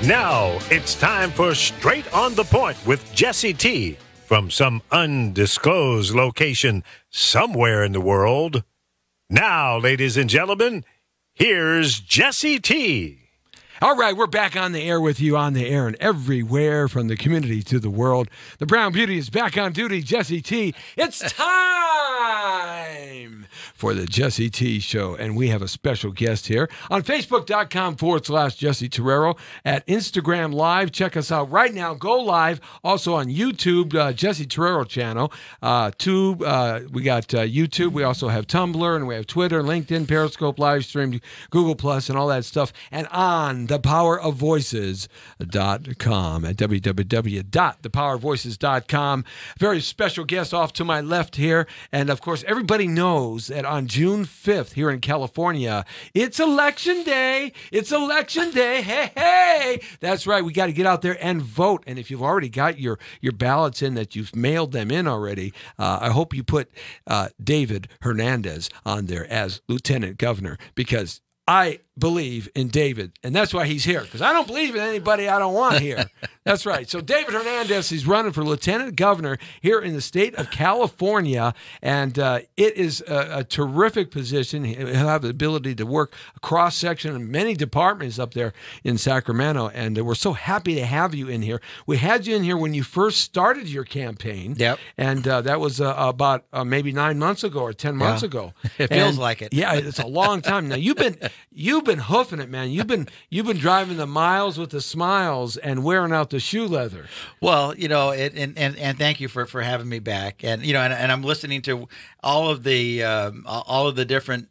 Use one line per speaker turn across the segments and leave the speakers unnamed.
Now it's time for Straight on the Point with Jesse T. from some undisclosed location somewhere in the world. Now, ladies and gentlemen, here's Jesse T.
All right, we're back on the air with you, on the air and everywhere from the community to the world. The Brown Beauty is back on duty, Jesse T. It's time for the Jesse T Show, and we have a special guest here on Facebook.com/Jesse Torrero, at Instagram Live. Check us out right now. Go live. Also on YouTube, Jesse Torrero channel. We got YouTube. We also have Tumblr, and we have Twitter, LinkedIn, Periscope, live stream, Google Plus, and all that stuff. And on thepowerofvoices.com at www.thepowerofvoices.com. Very special guest off to my left here. And of course, everybody knows that on June 5th here in California, it's election day. It's election day. Hey, hey. That's right. We got to get out there and vote. And if you've already got your ballots in, that you've mailed them in already, I hope you put David Hernandez on there as Lieutenant Governor, because I believe in David, and that's why he's here, because I don't believe in anybody I don't want here. That's right. So David Hernandez, he's running for Lieutenant Governor here in the state of California, and it is a terrific position. He'll have the ability to work a cross-section of many departments up there in Sacramento, and we're so happy to have you in here. We had you in here when you first started your campaign,
yep,
and that was about maybe 9 months ago or 10 months ago.
It feels like it.
Yeah, it's a long time. Now, you've been hoofing it, man. You've been driving the miles with the smiles and wearing out the shoe leather.
Well, and thank you for having me back. And and I'm listening to all of the different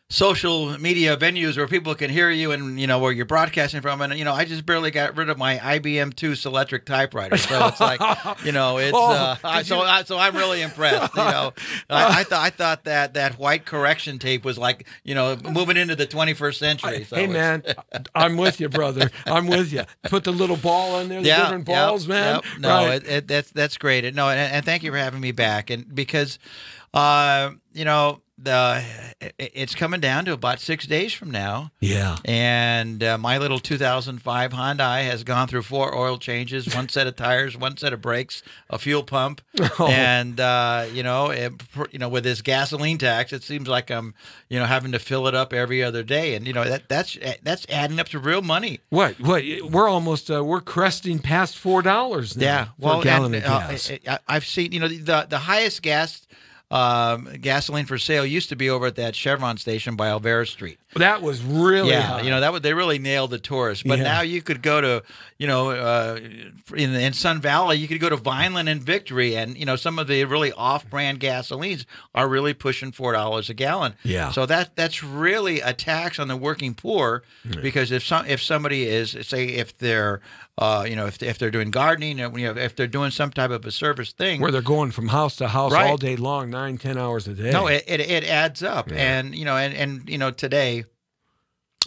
social media venues where people can hear you and where you're broadcasting from. And I just barely got rid of my IBM 2 Selectric typewriter, so it's like so I'm really impressed. I thought that white correction tape was like moving into the 21st century. So
hey man, I'm with you, brother. I'm with you. Put the little ball in there, the different balls, man.
Yep. No, right. That's great. No, and thank you for having me back. And because it's coming down to about 6 days from now.
Yeah.
And my little 2005 Hyundai has gone through 4 oil changes, 1 set of tires, 1 set of brakes, a fuel pump. Oh. And, with this gasoline tax, it seems like I'm, having to fill it up every other day. And, that's adding up to real money.
What? We're almost, we're cresting past $4 now.
Yeah.
For a gallon of gas.
I've seen, the highest gasoline for sale used to be over at that Chevron station by Alvera Street.
That was really high.
They really nailed the tourists. But now you could go to in Sun Valley, you could go to Vineland and Victory, and some of the really off-brand gasolines are really pushing $4 a gallon.
Yeah.
So that's really a tax on the working poor, because if somebody is, say, if they're if they're doing gardening, if they're doing some type of a service thing
where they're going from house to house all day long, 9-10 hours a day.
No, it adds up. Yeah. And today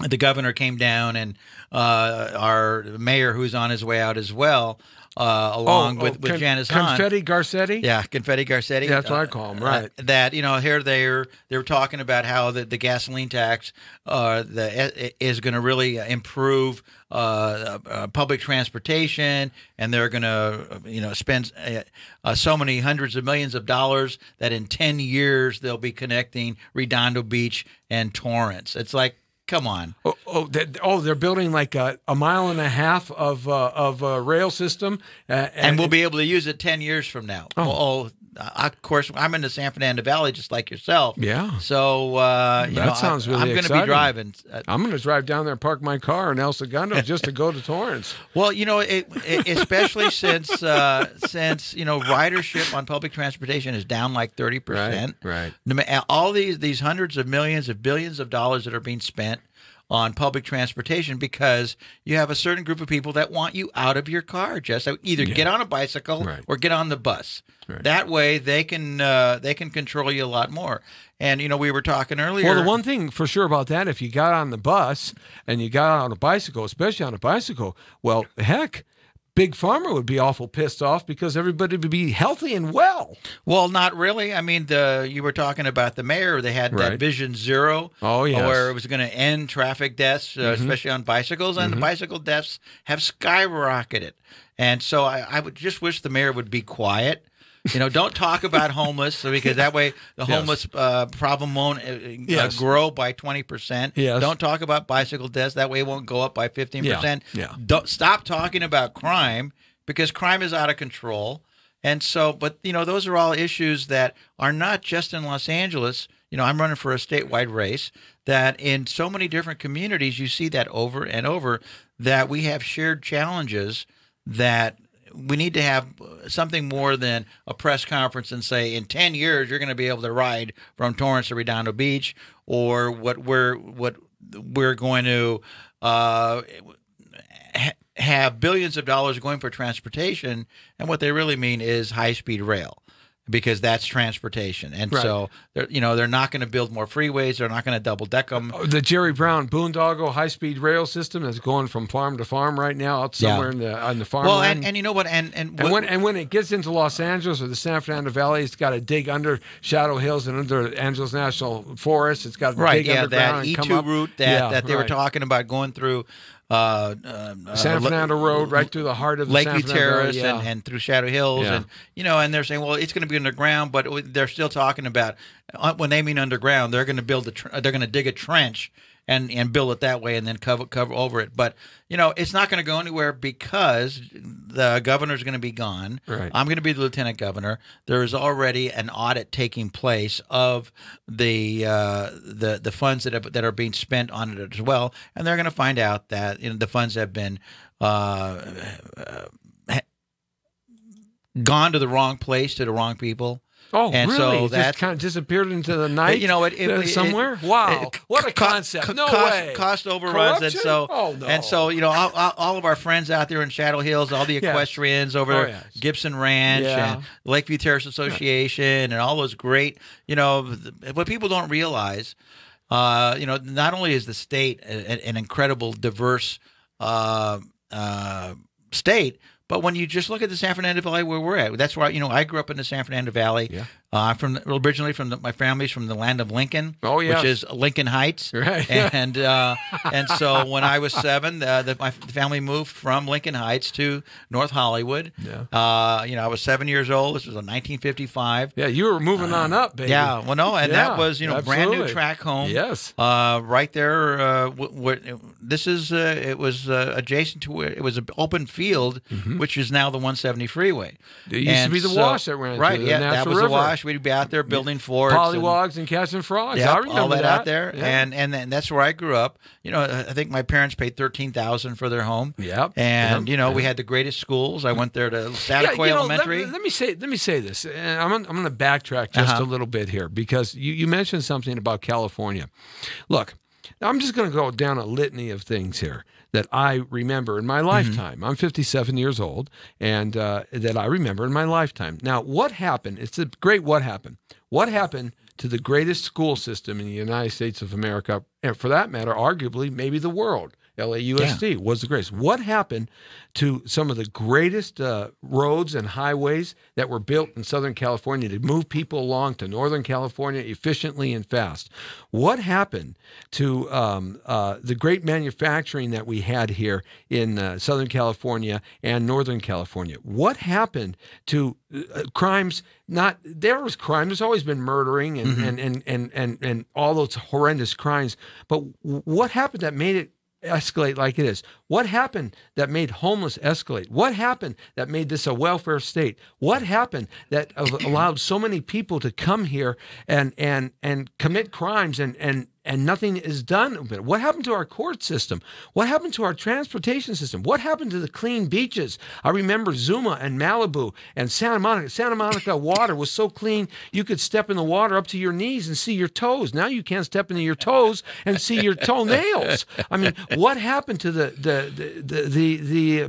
the governor came down, and our mayor, who's on his way out as well, along with Janice Hahn.
Confetti Garcetti?
Yeah, Confetti Garcetti.
Yeah, that's what I call him, right.
Here they were talking about how the gasoline tax is going to really improve public transportation, and they're going to spend so many hundreds of millions of dollars that in 10 years they'll be connecting Redondo Beach and Torrance. It's like, come on.
They're building like a mile and a half of a rail system.
And we'll be able to use it 10 years from now. Of course, I'm in the San Fernando Valley just like yourself.
Yeah.
So,
that sounds really
I'm going to be driving.
I'm going to drive down there and park my car in El Segundo just to go to Torrance.
Well, especially since ridership on public transportation is down like 30%.
Right.
All these hundreds of millions of billions of dollars that are being spent on public transportation, because you have a certain group of people that want you out of your car. Just either get on a bicycle or get on the bus. Right. That way they can control you a lot more. And we were talking earlier.
Well, the one thing for sure about that, if you got on the bus and you got on a bicycle, especially on a bicycle, well, heck, Big Pharma would be awful pissed off because everybody would be healthy and well.
Well, not really. I mean, you were talking about the mayor. They had that Vision Zero, where it was going to end traffic deaths, especially on bicycles, and the bicycle deaths have skyrocketed. And so I would just wish the mayor would be quiet. Don't talk about homeless because that way the homeless problem won't grow by 20%.
Yes.
Don't talk about bicycle deaths. That way it won't go up by 15%.
Yeah.
Don't stop talking about crime because crime is out of control. And so, but, those are all issues that are not just in Los Angeles. I'm running for a statewide race that in so many different communities, you see that over and over, that we have shared challenges that we need to have something more than a press conference and say, in 10 years, you're going to be able to ride from Torrance to Redondo Beach, or what we're going to have billions of dollars going for transportation. And what they really mean is high-speed rail, because that's transportation. And so, they're not going to build more freeways. They're not going to double-deck them.
The Jerry Brown Boondoggle high-speed rail system is going from farm to farm right now, out somewhere on the farm.
Well,
land.
and you know what? And
when it gets into Los Angeles or the San Fernando Valley, it's got to dig under Shadow Hills and under Angeles National Forest. It's got to dig underground and come up.
that E2 route that they were talking about going through
San Fernando Road, right through the heart of the
Lakeview
San Fernando
Terrace and through Shadow Hills, and they're saying, well, it's going to be underground, but they're still talking about when they mean underground, they're going to build they're going to dig a trench and build it that way, and then cover over it. But it's not going to go anywhere because the governor's going to be gone.
Right.
I'm going to be the lieutenant governor. There is already an audit taking place of the funds that are being spent on it as well, and they're going to find out that the funds have been gone to the wrong place, to the wrong people.
Oh,
and
really?
So
it
that
just kind of disappeared into the night. Somewhere. Wow, what a concept! No way.
Cost overruns,
Corruption?
and so all of our friends out there in Shadow Hills, all the equestrians over Gibson Ranch and Lakeview Terrace Association, and all those great. What people don't realize, not only is the state an incredible, diverse state. But when you just look at the San Fernando Valley where we're at, that's where I grew up in the San Fernando Valley. Yeah. Originally from my family's from the land of Lincoln, which is Lincoln Heights.
Right.
And so when I was 7, my family moved from Lincoln Heights to North Hollywood. Yeah. I was 7 years old. This was in 1955.
Yeah, you were moving on up, baby.
Yeah. Well, no, and that was brand new track home.
Yes.
Right there. It was adjacent to where it was an open field, which is now the 170 freeway.
It used to be the wash that ran through the
that was
river.
The wash. We'd be out there building forts,
pollywogs and catching frogs.
Yeah,
I remember
all that out there,
yeah.
and that's where I grew up. I think my parents paid $13,000 for their home.
Yep.
And we had the greatest schools. I went there to Sataquay Elementary.
Let me say this. And I'm going to backtrack just a little bit here because you mentioned something about California. Look, I'm just going to go down a litany of things here that I remember in my lifetime. I'm 57 years old, and that I remember in my lifetime. Now, what happened? It's a great what happened. What happened to the greatest school system in the United States of America, and for that matter, arguably, maybe the world? LAUSD was the greatest. What happened to some of the greatest roads and highways that were built in Southern California to move people along to Northern California efficiently and fast? What happened to the great manufacturing that we had here in Southern California and Northern California? What happened to crimes? There was crime. There's always been murdering and all those horrendous crimes. But what happened that made it escalate like it is? What happened that made homeless escalate? What happened that made this a welfare state? What happened that allowed so many people to come here and commit crimes and nothing is done? What happened to our court system? What happened to our transportation system? What happened to the clean beaches? I remember Zuma and Malibu and Santa Monica. Santa Monica water was so clean you could step in the water up to your knees and see your toes. Now you can't step into your toes and see your toenails. I mean, what happened to the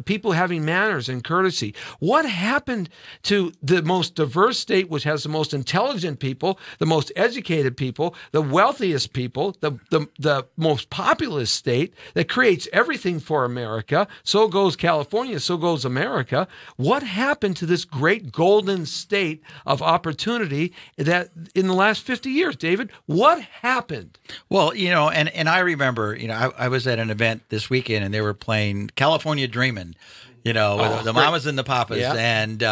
people having manners and courtesy? What happened to the most diverse state, which has the most intelligent people, the most educated people, the wealthiest people, also the most populous state that creates everything for America. So goes California, so goes America. What happened to this great golden state of opportunity that in the last 50 years, David? What happened?
Well, and I remember, I was at an event this weekend and they were playing California Dreamin', with the mamas and the papas.
Yeah.
And,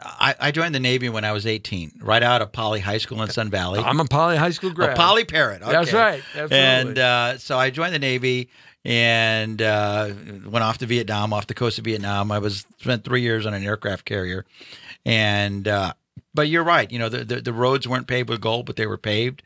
I joined the Navy when I was 18, right out of Poly High School in Sun Valley.
I'm a Poly High School grad.
A Poly parrot. Okay.
That's right. Absolutely.
And so I joined the Navy and went off to Vietnam, off the coast of Vietnam. I spent 3 years on an aircraft carrier. And but you're right. The roads weren't paved with gold, but they were paved.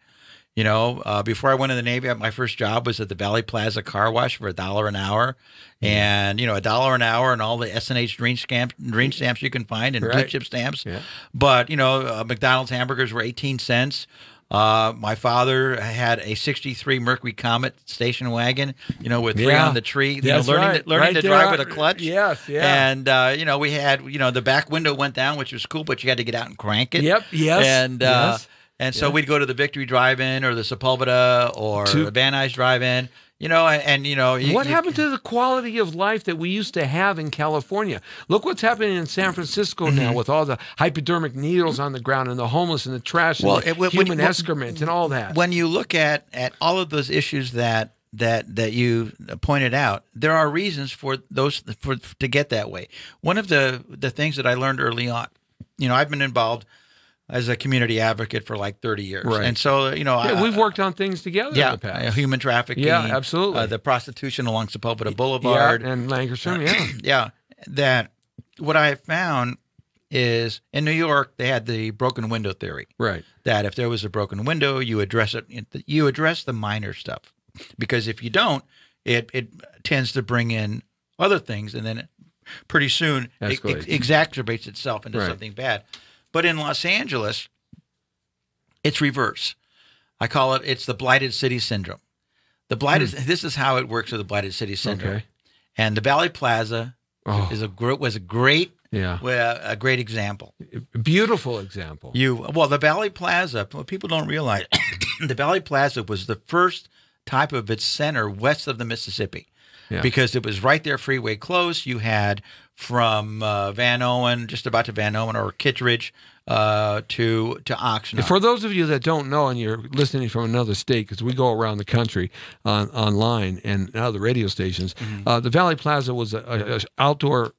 Before I went in the Navy, my first job was at the Valley Plaza Car Wash for $1 an hour. And, $1 an hour and all the S&H green stamps you can find and blue chip stamps. Yeah. But, McDonald's hamburgers were 18 cents. My father had a 63 Mercury Comet station wagon, with three on the tree, learning to drive with a clutch.
Yes, yeah.
And, we had, the back window went down, which was cool, but you had to get out and crank it.
Yep, yes.
And, so we'd go to the Victory Drive-In or the Sepulveda or the Van Nuys Drive-In. What
happened to the quality of life that we used to have in California? Look what's happening in San Francisco now with all the hypodermic needles on the ground and the homeless and the trash and the human excrement and all that.
When you look at all of those issues that you pointed out, there are reasons for those to get that way. One of the things that I learned early on, I've been involved as a community advocate for like 30 years.
Right.
And so,
we've worked on things together in the past.
Human trafficking.
Yeah, absolutely.
The prostitution along Sepulveda Boulevard.
Yeah, and Lankershim,
yeah. That what I found is in New York, they had the broken window theory.
Right.
That if there was a broken window, you address it. You address the minor stuff. Because if you don't, it tends to bring in other things. And then pretty soon it exacerbates itself into something bad. But in Los Angeles, it's reverse. I call it's the blighted city syndrome. This is how it works with the blighted city syndrome. Okay. And the Valley Plaza was a great example.
Beautiful example.
The Valley Plaza, what people don't realize, the Valley Plaza was the first type of its center west of the Mississippi. Yeah. Because it was right there, freeway close. You had from Van Owen, just about to Van Owen or Kittredge to Oxnard.
For those of you that don't know and you're listening from another state, because we go around the country online and other radio stations, the Valley Plaza was an outdoor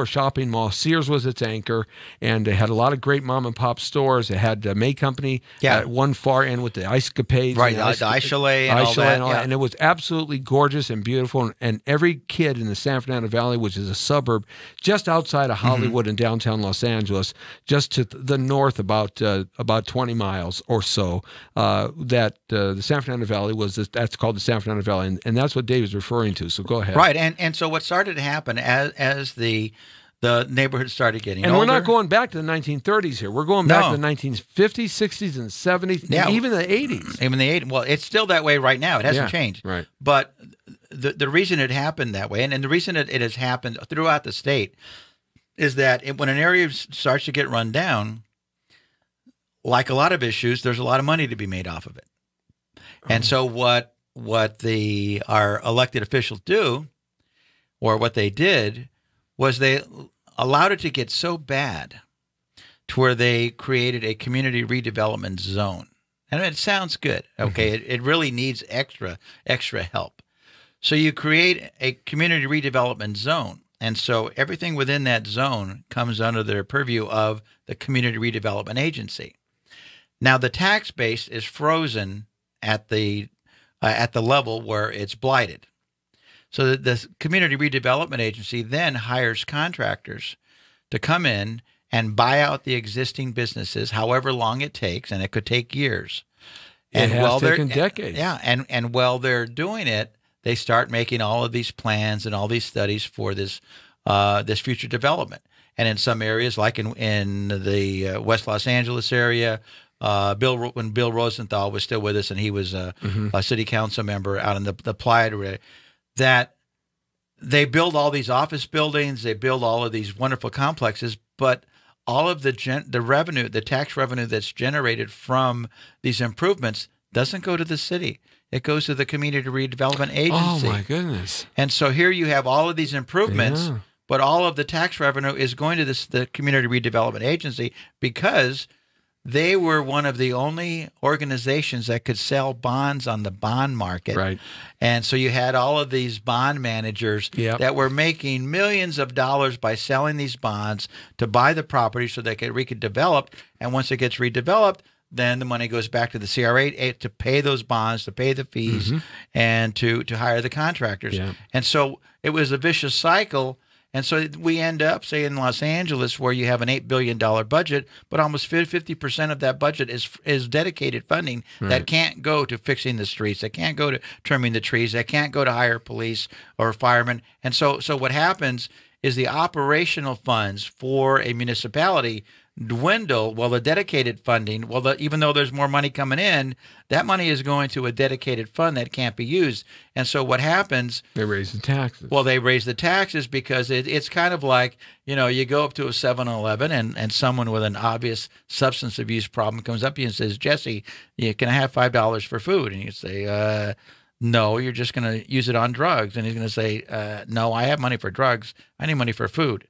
shopping mall. Sears was its anchor, and they had a lot of great mom and pop stores. They had the May Company at one far end with the Ice Capades,
right? The Ice Chalet and all that.
And it was absolutely gorgeous and beautiful. And every kid in the San Fernando Valley, which is a suburb just outside of Hollywood and downtown Los Angeles, just to the north about 20 miles or so, that the San Fernando Valley that's called the San Fernando Valley, and that's what David's referring to. So go ahead.
Right, and so what started to happen as the neighborhood started getting older.
We're not going back to the 1930s here. We're going back to the 1950s, 60s, and 70s, and even the 80s.
Even the 80s. Well, it's still that way right now. It hasn't changed.
Right.
But the reason it happened that way, and the reason it has happened throughout the state, is that when an area starts to get run down, like a lot of issues, there's a lot of money to be made off of it. And so what our elected officials do, or what they did, was they allowed it to get so bad to where they created a community redevelopment zone. And it sounds good, okay? It really needs extra help. So you create a community redevelopment zone. And so everything within that zone comes under the purview of the Community Redevelopment Agency. Now, the tax base is frozen at the level where it's blighted. So the Community Redevelopment Agency then hires contractors to come in and buy out the existing businesses, however long it takes, and it could take years.
It has taken decades.
Yeah, and while they're doing it, they start making all of these plans and all these studies for this future development. And in some areas, like in the West Los Angeles area, when Bill Rosenthal was still with us, and he was a city council member out in the Playa area, that they build all these office buildings, they build all of these wonderful complexes, but all of the revenue, the tax revenue that's generated from these improvements doesn't go to the city. It goes to the Community Redevelopment
Oh,
Agency.
my goodness.
And so here you have all of these improvements,
Yeah.
but all of the tax revenue is going to the Community Redevelopment Agency because they were one of the only organizations that could sell bonds on the bond market.
Right.
And so you had all of these bond managers
Yep.
that were making millions of dollars by selling these bonds to buy the property so they could develop. And once it gets redeveloped, then the money goes back to the CRA to pay those bonds, to pay the fees, and to hire the contractors.
Yeah.
And so it was a vicious cycle. And so we end up, say, in Los Angeles, where you have an $8 billion budget, but almost 50% of that budget is dedicated funding that can't go to fixing the streets, that can't go to trimming the trees, that can't go to hire police or firemen. And so what happens is the operational funds for a municipality dwindle. Well, the dedicated funding, even though there's more money coming in, that money is going to a dedicated fund that can't be used. And so what happens?
They raise the taxes.
Well, they raise the taxes because it's kind of like, you go up to a 7-Eleven and someone with an obvious substance abuse problem comes up to you and says, Jesse, can I have $5 for food? And you say, no, you're just going to use it on drugs. And he's going to say, no, I have money for drugs. I need money for food.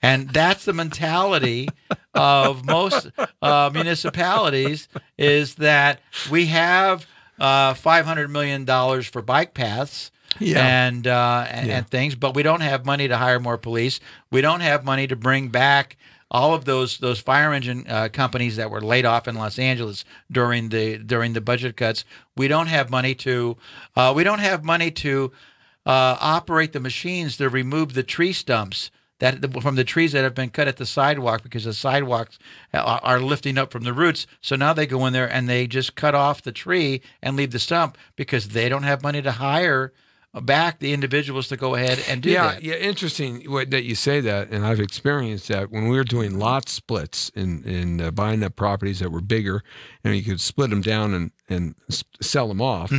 And that's the mentality of most municipalities, is that we have $500 million for bike paths and things, but we don't have money to hire more police. We don't have money to bring back all of those fire engine companies that were laid off in Los Angeles during the budget cuts. We don't have money to operate the machines to remove the tree stumps from the trees that have been cut at the sidewalk, because the sidewalks are lifting up from the roots. So now they go in there and they just cut off the tree and leave the stump because they don't have money to hire back the individuals to go ahead and do that.
Yeah, interesting that you say that, and I've experienced that when we were doing lot splits in buying up properties that were bigger, and you could split them down and sell them off.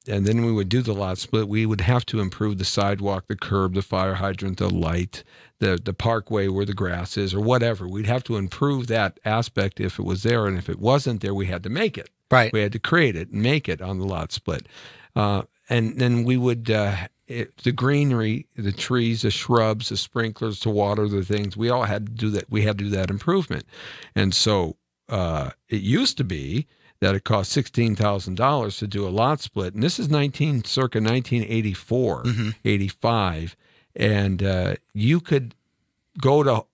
And then we would do the lot split. We would have to improve the sidewalk, the curb, the fire hydrant, the light, the parkway where the grass is, or whatever. We'd have to improve that aspect if it was there, and if it wasn't there, we had to make it.
Right.
We had to create it and make it on the lot split. And then we would, the greenery, the trees, the shrubs, the sprinklers to water the things, we all had to do that. We had to do that improvement. And so it used to be that it cost $16,000 to do a lot split. And this is circa 1984, 85. And you could go to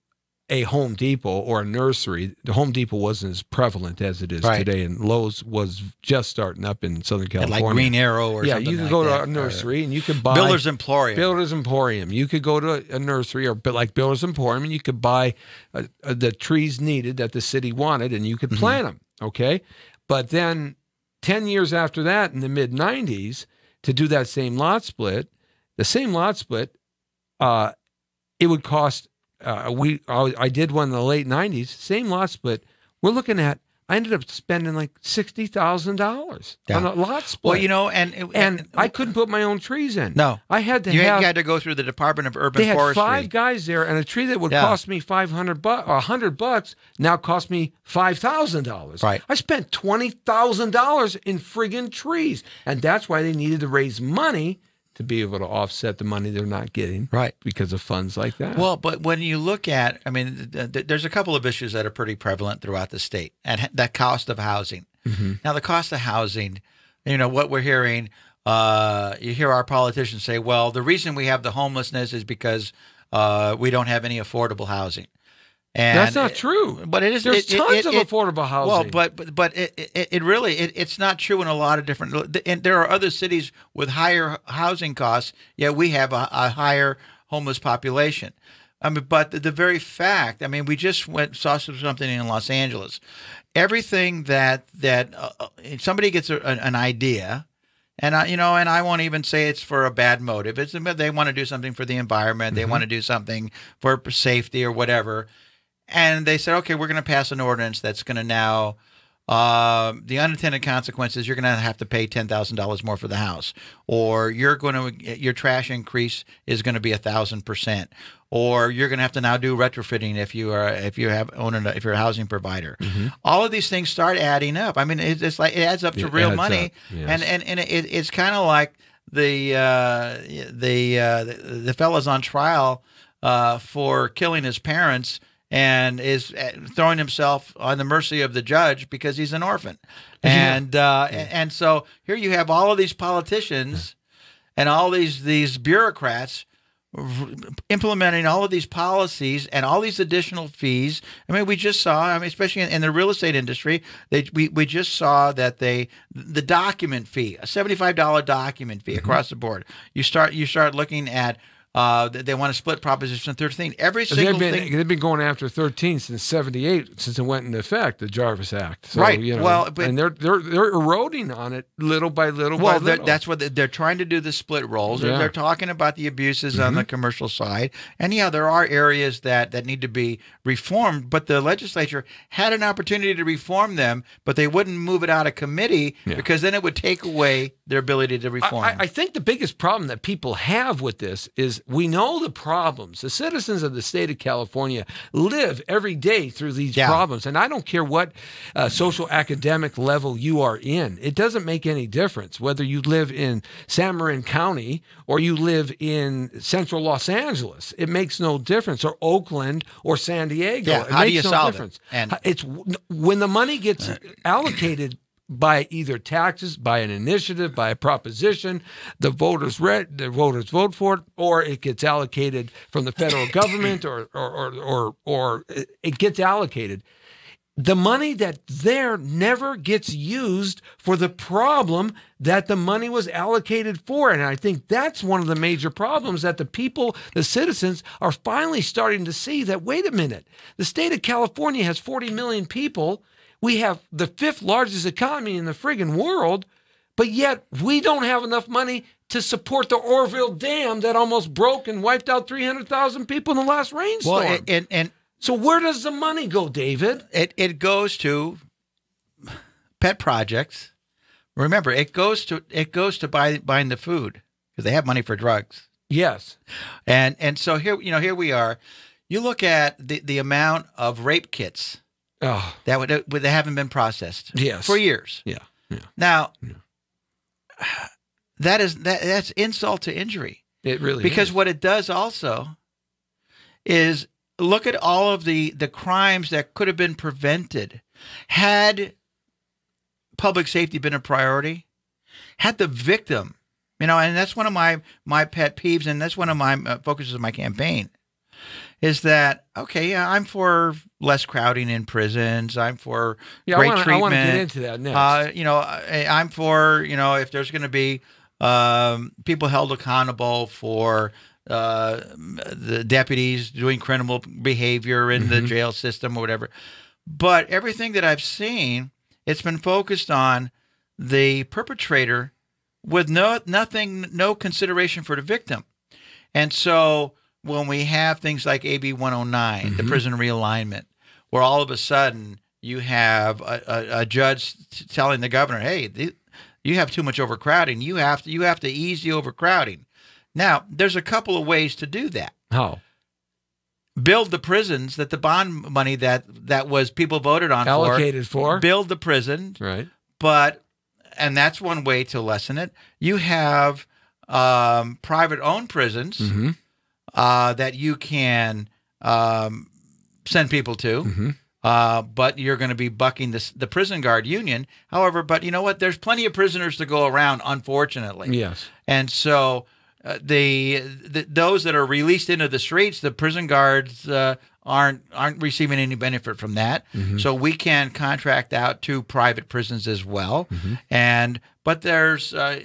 a Home Depot or a nursery. The Home Depot wasn't as prevalent as it is today, and Lowe's was just starting up in Southern California.
Like Green Arrow or something.
Yeah, you could
like
go
that,
to a nursery and you could buy
Builder's Emporium.
Builder's Emporium. You could go to a nursery or like Builder's Emporium, and you could buy the trees needed that the city wanted, and you could plant them. Okay, but then 10 years after that, in the mid 90s, to do that same lot split, it would cost. I did one in the late 90s, same lot split. We're looking at, I ended up spending like $60,000 on a lot split.
Well,
and I couldn't put my own trees in.
No.
I had to
you had to go through the Department of Urban Forestry.
They had 5 guys there, and a tree that would cost me $500 or $100 now cost me $5,000.
Right.
I spent $20,000 in friggin' trees, and that's why they needed to raise money to be able to offset the money they're not getting,
right?
Because of funds like that.
Well, but when you look at, there's a couple of issues that are pretty prevalent throughout the state, and the cost of housing. Now, the cost of housing, what we're hearing, you hear our politicians say, well, the reason we have the homelessness is because we don't have any affordable housing. And
that's not true.
But it is.
There's tons of affordable housing.
Well, but it really it's not true in a lot of different. And there are other cities with higher housing costs, yet we have a higher homeless population. But the very fact. We just saw something in Los Angeles. Everything that somebody gets an idea. And I won't even say it's for a bad motive. They want to do something for the environment. They want to do something for safety or whatever. And they said, okay, we're going to pass an ordinance that's going to now the unintended consequences, you're going to have to pay $10,000 more for the house, or your trash increase is going to be 1,000%, or you're going to have to now do retrofitting if you're a housing provider. All of these things start adding up. I mean, it's like it adds up to real money,
yes.
and it's kind of like the fella's on trial for killing his parents, and is throwing himself on the mercy of the judge because he's an orphan. And so here you have all of these politicians and all these bureaucrats implementing all of these policies and all these additional fees. I mean, we just saw, I mean, especially in the real estate industry, we just saw that the document fee, a $75 document fee across the board. You start looking at they want to split Proposition 13. Every single thing.
They've been going after 13 since '78, since it went into effect, the Jarvis Act. So,
right.
You know,
well, but,
and they're eroding on it little by little.
Well,
by little.
That's what they're trying to do. The split rolls.
Yeah.
They're talking about the abuses on the commercial side, and yeah, there are areas that need to be reformed. But the legislature had an opportunity to reform them, but they wouldn't move it out of committee because then it would take away their ability to reform.
I think the biggest problem that people have with this is we know the problems. The citizens of the state of California live every day through these problems. And I don't care what social academic level you are in. It doesn't make any difference whether you live in San Marin County or you live in central Los Angeles. It makes no difference. Or Oakland or San Diego.
Yeah. How do you solve it?
And it's when the money gets allocated by either taxes, by an initiative, by a proposition, the voters vote for it, or it gets allocated from the federal government, or it gets allocated. The money that's there never gets used for the problem that the money was allocated for. And I think that's one of the major problems that the people, the citizens, are finally starting to see that, wait a minute, the state of California has 40 million people. We have the 5th largest economy in the friggin' world, but yet we don't have enough money to support the Orville Dam that almost broke and wiped out 300,000 people in the last rainstorm.
Well, and
so where does the money go, David?
It goes to pet projects. Remember, it goes to buying the food because they have money for drugs.
Yes,
and so here we are. You look at the amount of rape kits.
Oh,
that they haven't been processed for years.
Yeah.
Now, that's insult to injury.
It really
because
is.
What it does also is look at all of the crimes that could have been prevented had public safety been a priority. Had the victim, and that's one of my pet peeves, and that's one of my focuses of my campaign. Is that okay? I'm for less crowding in prisons. I'm for great treatment.
I want to get into that next.
I'm for if there's going to be people held accountable for the deputies doing criminal behavior in the jail system or whatever. But everything that I've seen, it's been focused on the perpetrator with no consideration for the victim, and so. When we have things like AB 109, the prison realignment, where all of a sudden you have a judge telling the governor, "Hey, you have too much overcrowding. You have to ease the overcrowding." Now, there's a couple of ways to do that.
How?
Build the prisons that the bond money that was people voted on
allocated for.
Build the prison,
right?
And that's one way to lessen it. You have private owned prisons. That you can send people to, but you're going to be bucking the prison guard union. However, but you know what? There's plenty of prisoners to go around, unfortunately.
Yes.
And so those that are released into the streets, the prison guards aren't receiving any benefit from that. So we can contract out to private prisons as well. But there's I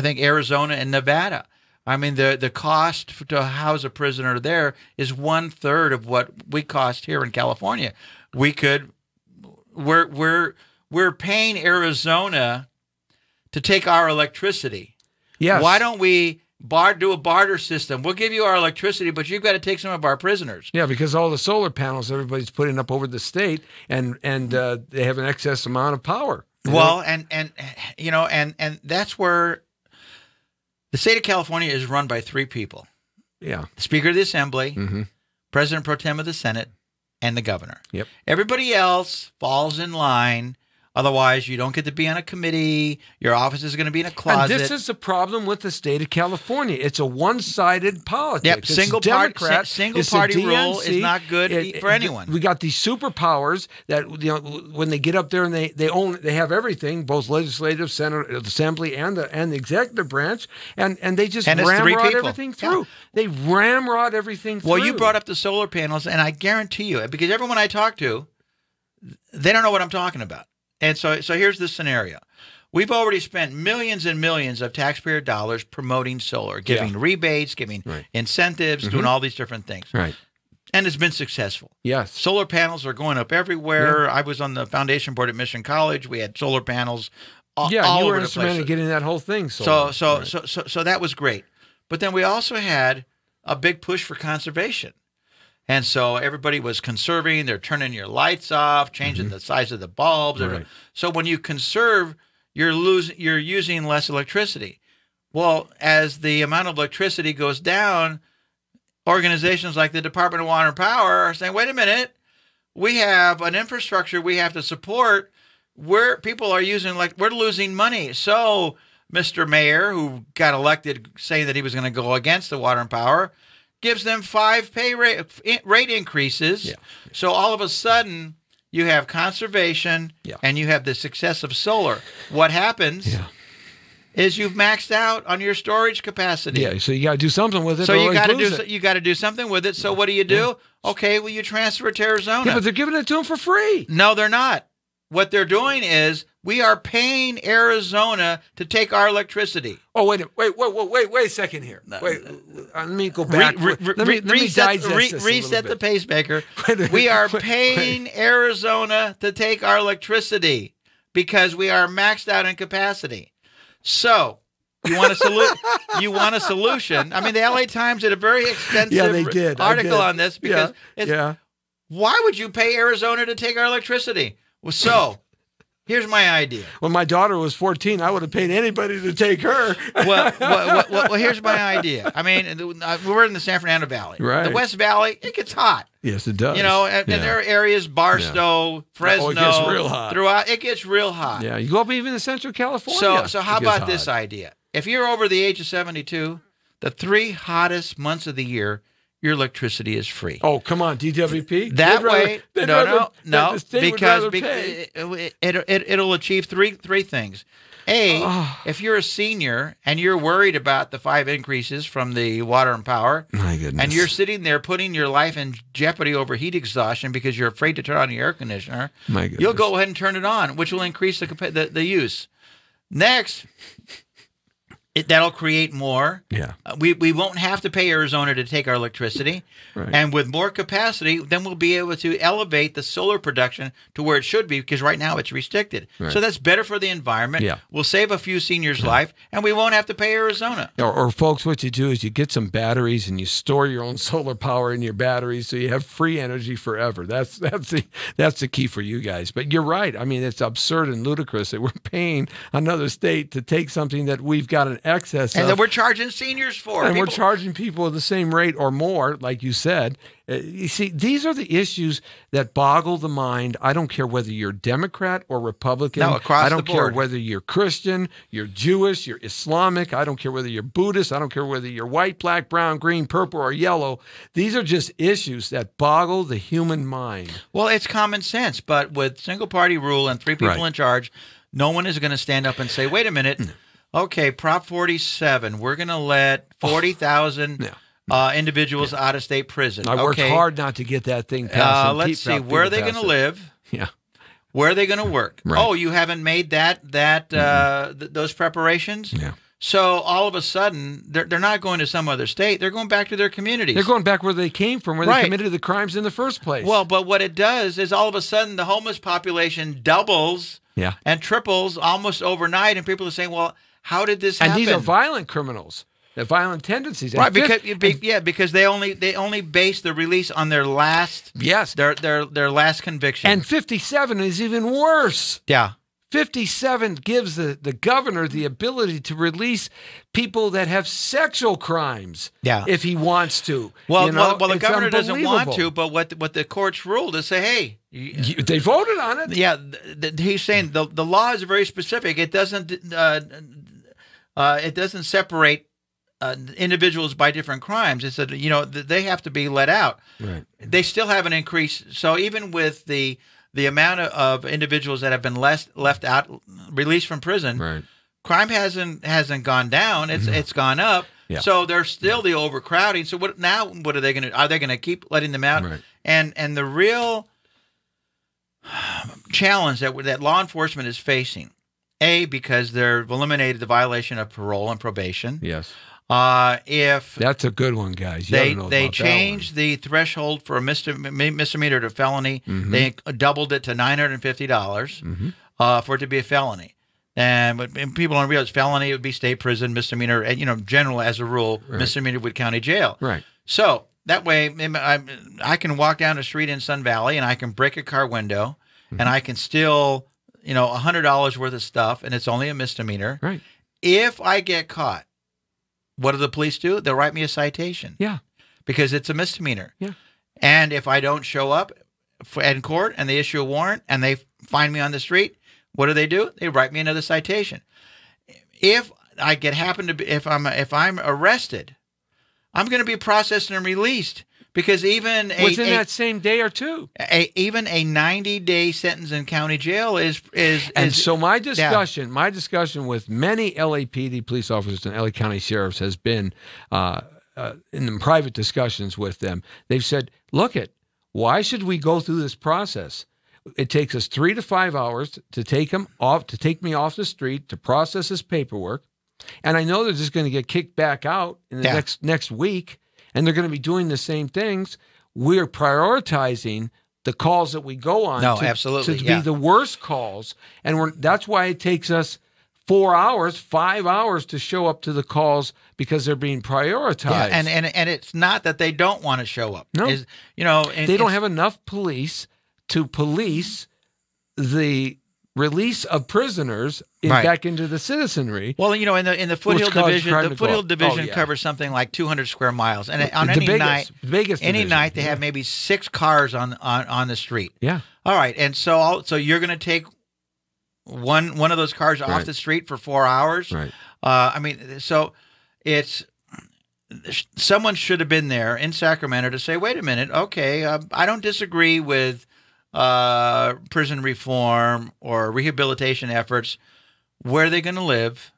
think Arizona and Nevada. I mean, the cost to house a prisoner there is 1/3 of what we cost here in California. We're paying Arizona to take our electricity.
Yes.
Why don't we do a barter system. We'll give you our electricity, but you've got to take some of our prisoners.
Yeah, because all the solar panels everybody's putting up over the state, and they have an excess amount of power.
Well, and that's where the state of California is run by three people.
Yeah.
The Speaker of the Assembly, President Pro Tem of the Senate, and the governor.
Yep.
Everybody else falls in line. Otherwise, you don't get to be on a committee. Your office is going to be in a closet.
And this is the problem with the state of California. It's a one-sided politics.
Yep,
It's
single
Democrat,
party rule is not good for anyone.
We got these superpowers that when they get up there and they have everything, both legislative, Senate, Assembly, and the executive branch, and they just ramrod everything through. Yeah. They ramrod everything through.
Well, you brought up the solar panels, and I guarantee you, because everyone I talk to, they don't know what I'm talking about. And so here's the scenario. We've already spent millions and millions of taxpayer dollars promoting solar, giving rebates, giving incentives, doing all these different things.
Right.
And it's been successful.
Yes.
Solar panels are going up everywhere. Yeah. I was on the foundation board at Mission College. We had solar panels all over the place.
Yeah, you were instrumental in getting that whole thing
solar. So that was great. But then we also had a big push for conservation. And so everybody was conserving. They're turning your lights off, changing the size of the bulbs. Right. So when you conserve, you're using less electricity. Well, as the amount of electricity goes down, organizations like the Department of Water and Power are saying, wait a minute, we have an infrastructure we have to support where people are we're losing money. So Mr. Mayor, who got elected saying that he was going to go against the Water and Power, gives them 5 pay rate increases. Yeah. So all of a sudden, you have conservation and you have the success of solar. What happens is you've maxed out on your storage capacity.
Yeah, so you got to do something with it.
So you got to do something with it. So what do? Yeah. Okay, well, you transfer it to Arizona.
Yeah, but they're giving it to them for free.
No, they're not. What they're doing is we are paying Arizona to take our electricity.
Oh, wait a second here. Wait, let me go back. Let me
reset the pacemaker. We are paying Arizona to take our electricity because we are maxed out in capacity. So you want a solution. I mean, the LA Times did a very extensive article on this because why would you pay Arizona to take our electricity? Well, so here's my idea.
When my daughter was 14, I would have paid anybody to take her.
Well, here's my idea. I mean, we're in the San Fernando Valley.
Right.
The West Valley, it gets hot.
Yes, it does.
And there are areas, Barstow, Fresno.
It gets real hot.
Throughout, it gets real hot.
Yeah, you go up even to Central California.
So how about this idea? If you're over the age of 72, the 3 hottest months of the year, your electricity is free.
Oh, come on, DWP.
Because it'll achieve three things. If you're a senior and you're worried about the 5 increases from the Water and Power,
my goodness,
and you're sitting there putting your life in jeopardy over heat exhaustion because you're afraid to turn on your air conditioner,
my goodness,
you'll go ahead and turn it on, which will increase the use. Next, that'll create more.
Yeah.
We won't have to pay Arizona to take our electricity.
Right.
And with more capacity, then we'll be able to elevate the solar production to where it should be because right now it's restricted.
Right.
So that's better for the environment.
Yeah.
We'll save a few seniors' life, and we won't have to pay Arizona.
Or folks, what you do is you get some batteries and you store your own solar power in your batteries so you have free energy forever. That's the key for you guys. But you're right. I mean, it's absurd and ludicrous that we're paying another state to take something that we've got an excess
and
of.
that we're charging seniors for.
And we're charging people at the same rate or more, like you said. You see, these are the issues that boggle the mind. I don't care whether you're Democrat or Republican.
No, across the board.
I don't care whether you're Christian, you're Jewish, you're Islamic. I don't care whether you're Buddhist. I don't care whether you're white, black, brown, green, purple, or yellow. These are just issues that boggle the human mind.
Well, it's common sense, but with single-party rule and 3 people in charge, no one is going to stand up and say, wait a minute, okay, Prop 47, we're going to let 40,000 individuals out of state prison.
I worked hard not to get that thing passed.
Let's see, where are they going to live?
Yeah.
Where are they going to work?
Right.
Oh, you haven't made those preparations?
Yeah.
So all of a sudden, they're not going to some other state. They're going back to their communities.
They're going back where they came from, where they committed the crimes in the first place.
Well, but what it does is all of a sudden the homeless population doubles and triples almost overnight, and people are saying, well, how did this happen?
And these are violent criminals. the violent tendencies.
Right, because they only base the release on their last their last conviction.
And 57 is even worse.
Yeah.
57 gives the governor the ability to release people that have sexual crimes if he wants to.
Well, the governor doesn't want to, but what the courts ruled is say, hey,
they voted on it.
Yeah, he's saying the law is very specific. It doesn't separate individuals by different crimes. It said, they have to be let out.
Right.
They still have an increase. So even with the amount of individuals that have been left out, released from prison,
right,
crime hasn't gone down. It's gone up.
Yeah.
So there's still the overcrowding. So what are they going to? Are they going to keep letting them out?
Right.
And the real challenge that law enforcement is facing, because they've eliminated the violation of parole and probation.
Yes.
If
that's a good one, guys.
They changed the threshold for a misdemeanor to felony.
Mm-hmm.
They doubled it to $950 for it to be a felony. And people don't realize felony would be state prison, misdemeanor, and general as a rule, misdemeanor would county jail.
Right.
So that way, I can walk down the street in Sun Valley and I can break a car window, and I can steal $100 worth of stuff, and it's only a misdemeanor.
Right.
If I get caught, what do the police do? They'll write me a citation.
Yeah.
Because it's a misdemeanor.
Yeah.
And if I don't show up in court and they issue a warrant and they find me on the street, what do? They write me another citation. If I if I'm arrested, I'm going to be processed and released, because even
within that same day or two,
even a 90-day sentence in county jail is.
And so my discussion with many LAPD police officers and LA County sheriffs has been in private discussions with them. They've said, why should we go through this process? It takes us 3 to 5 hours to take me off the street, to process his paperwork. And I know they're just going to get kicked back out in the next week, and they're going to be doing the same things. We're prioritizing the calls that we go on to be the worst calls. And that's why it takes us 4 hours, 5 hours to show up to the calls, because they're being prioritized.
Yeah, and it's not that they don't want to show up.
No. They don't have enough police to police the release of prisoners back into the citizenry.
Well, in the Foothill Division, the Foothill Division covers something like 200 square miles, and on any night they have maybe 6 cars on the street.
Yeah.
All right, and so you're going to take one of those cars off the street for 4 hours.
Right.
So it's. Someone should have been there in Sacramento to say, wait a minute, okay, I don't disagree with prison reform or rehabilitation efforts. Where are they going to live?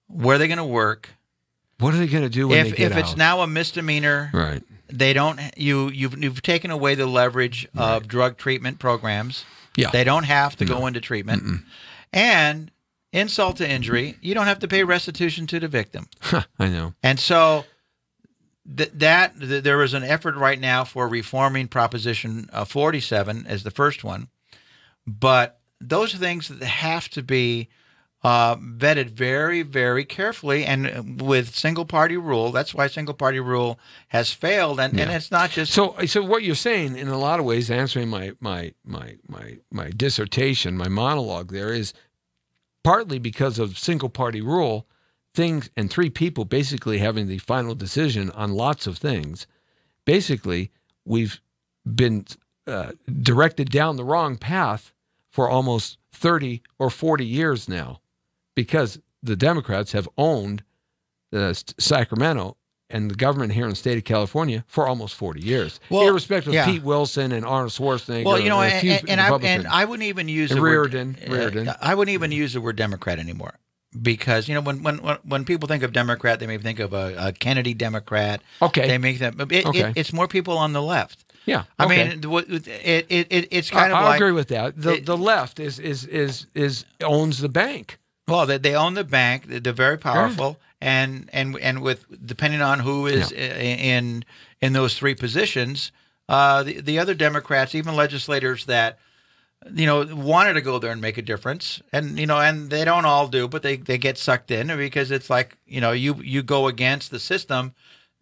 Where are they going to work?
What are they going to do when they get out?
If it's now a misdemeanor,
right?
They don't. You've taken away the leverage of drug treatment programs.
Yeah,
they don't have to go into treatment, and insult to injury, you don't have to pay restitution to the victim.
I know.
And so there is an effort right now for reforming Proposition 47 as the first one, but those are things that have to be vetted very, very carefully, and with single-party rule. That's why single-party rule has failed, and it's not just
so. What you're saying, in a lot of ways, answering my dissertation, my monologue, there is partly because of single-party rule. Things and 3 people basically having the final decision on lots of things. Basically, we've been directed down the wrong path for almost 30 or 40 years now, because the Democrats have owned Sacramento and the government here in the state of California for almost 40 years, irrespective of Pete Wilson and Arnold Schwarzenegger.
Well, and I wouldn't even use the
Reardon.
I wouldn't even use the word Democrat anymore. Because when people think of Democrat, they may think of a Kennedy Democrat.
Okay,
they make that. It's more people on the left.
Yeah,
I mean, it's kind of.
I agree with that. The left is owns the bank.
Well, they own the bank. They're very powerful, and with depending on who is in those 3 positions, the other Democrats, even legislators that wanted to go there and make a difference, and and they don't all do, but they get sucked in because it's like you go against the system,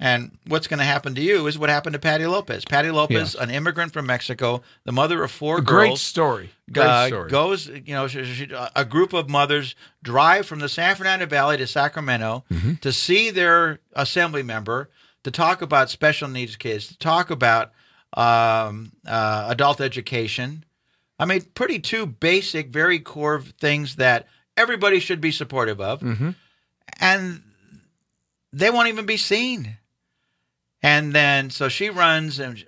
and what's going to happen to you is what happened to Patty Lopez. Patty Lopez, an immigrant from Mexico, the mother of 4 girls.
Great story.
Goes, a group of mothers drive from the San Fernando Valley to Sacramento to see their assembly member, to talk about special needs kids, to talk about adult education. I mean, pretty 2 basic, very core things that everybody should be supportive of. And they won't even be seen. And then, so she runs and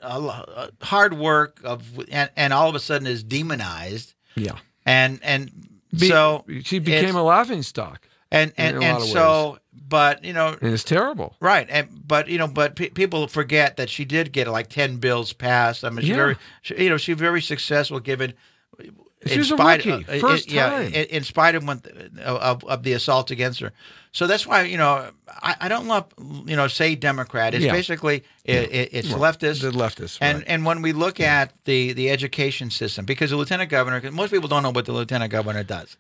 hard work and all of a sudden is demonized.
Yeah.
So
she became a laughingstock.
And so, but
and it's terrible,
right? But people forget that she did get like 10 bills passed. I mean, she's very successful given.
She was a rookie, first time.
In spite of the assault against her. So that's why I don't love say Democrat. It's basically it's leftist.
The leftist.
And when we look at the education system, because the lieutenant governor, most people don't know what the lieutenant governor does.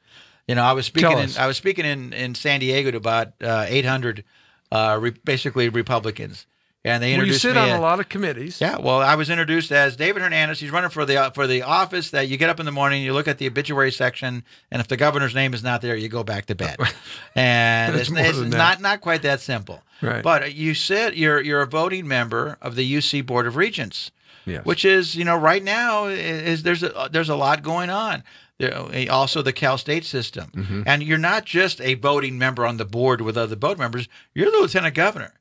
I was speaking in San Diego to about 800 basically Republicans. And they introduced
me.
You sit
on a lot of committees.
Yeah, well, I was introduced as David Hernandez. He's running for the office that you get up in the morning, you look at the obituary section, and if the governor's name is not there, you go back to bed. And it's not quite that simple.
Right.
But you're a voting member of the UC Board of Regents,
yes.
Which is right now there's a lot going on. Also the Cal State system, and you're not just a voting member on the board with other board members. You're the lieutenant governor,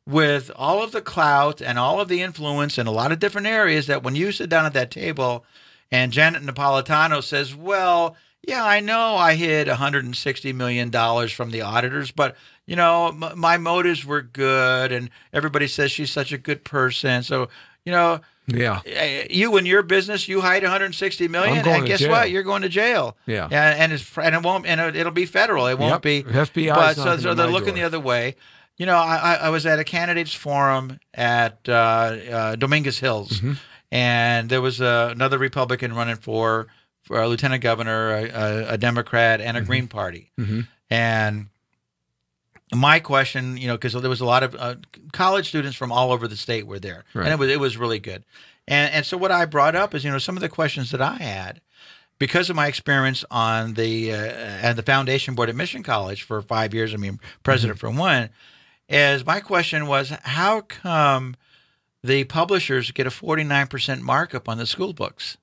with all of the clout and all of the influence in a lot of different areas, that when you sit down at that table and Janet Napolitano says, well, yeah, I know I hid $160 million from the auditors, but, my motives were good, and everybody says she's such a good person. So,
yeah,
you and your business, you hide $160 million, and guess what? You're going to jail.
Yeah,
and it won't, and it'll be federal. It won't be
FBI.
But so they're looking the other way. I was at a candidates forum at Dominguez Hills, and there was another Republican running for a lieutenant governor, a Democrat, and a Green Party. And my question, because there was a lot of college students from all over the state were there, and it was really good. And so what I brought up is, some of the questions that I had, because of my experience on at the Foundation Board at Mission College for 5 years. I mean, president for one. Is my question was, how come the publishers get a 49% markup on the school books?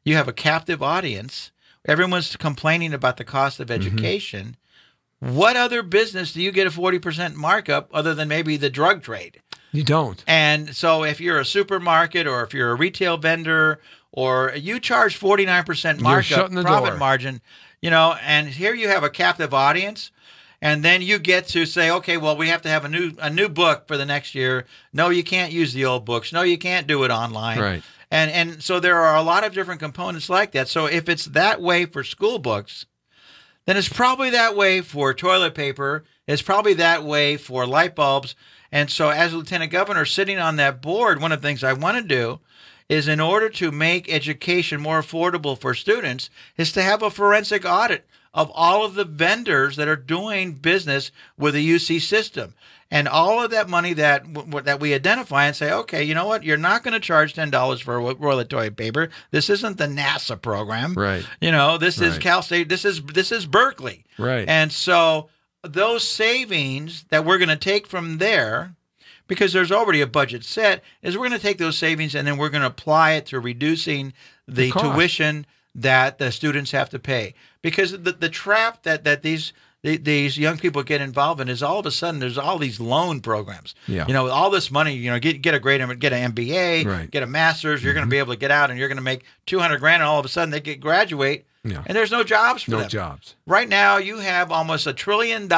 You have a captive audience. Everyone's complaining about the cost of education. What other business do you get a 40% markup other than maybe the drug trade?
You don't.
And so if you're a supermarket or if you're a retail vendor or you charge 49% markup, profit margin, and here you have a captive audience. And then you get to say, okay, well, we have to have a new book for the next year. No, you can't use the old books. No, you can't do it online.
Right.
And so there are a lot of different components like that. So if it's that way for school books, then it's probably that way for toilet paper. It's probably that way for light bulbs. And so as lieutenant governor sitting on that board, one of the things I want to do is, in order to make education more affordable for students, is to have a forensic audit of all of the vendors that are doing business with the UC system. And all of that money that we identify and say, okay, you know what? You're not going to charge $10 for a roll of toilet paper. This isn't the NASA program.
Right.
This is Cal State. This is Berkeley.
Right.
And so those savings that we're going to take from there, because there's already a budget set, is we're going to take those savings and then we're going to apply it to reducing the tuition that the students have to pay. Because the trap that these young people get involved in is, all of a sudden there's all these loan programs.
Yeah.
All this money, get a great, get an MBA, get a master's, you're going to be able to get out and you're going to make $200,000, and all of a sudden they graduate, and there's no jobs for them.
No jobs.
Right now you have almost $1 trillion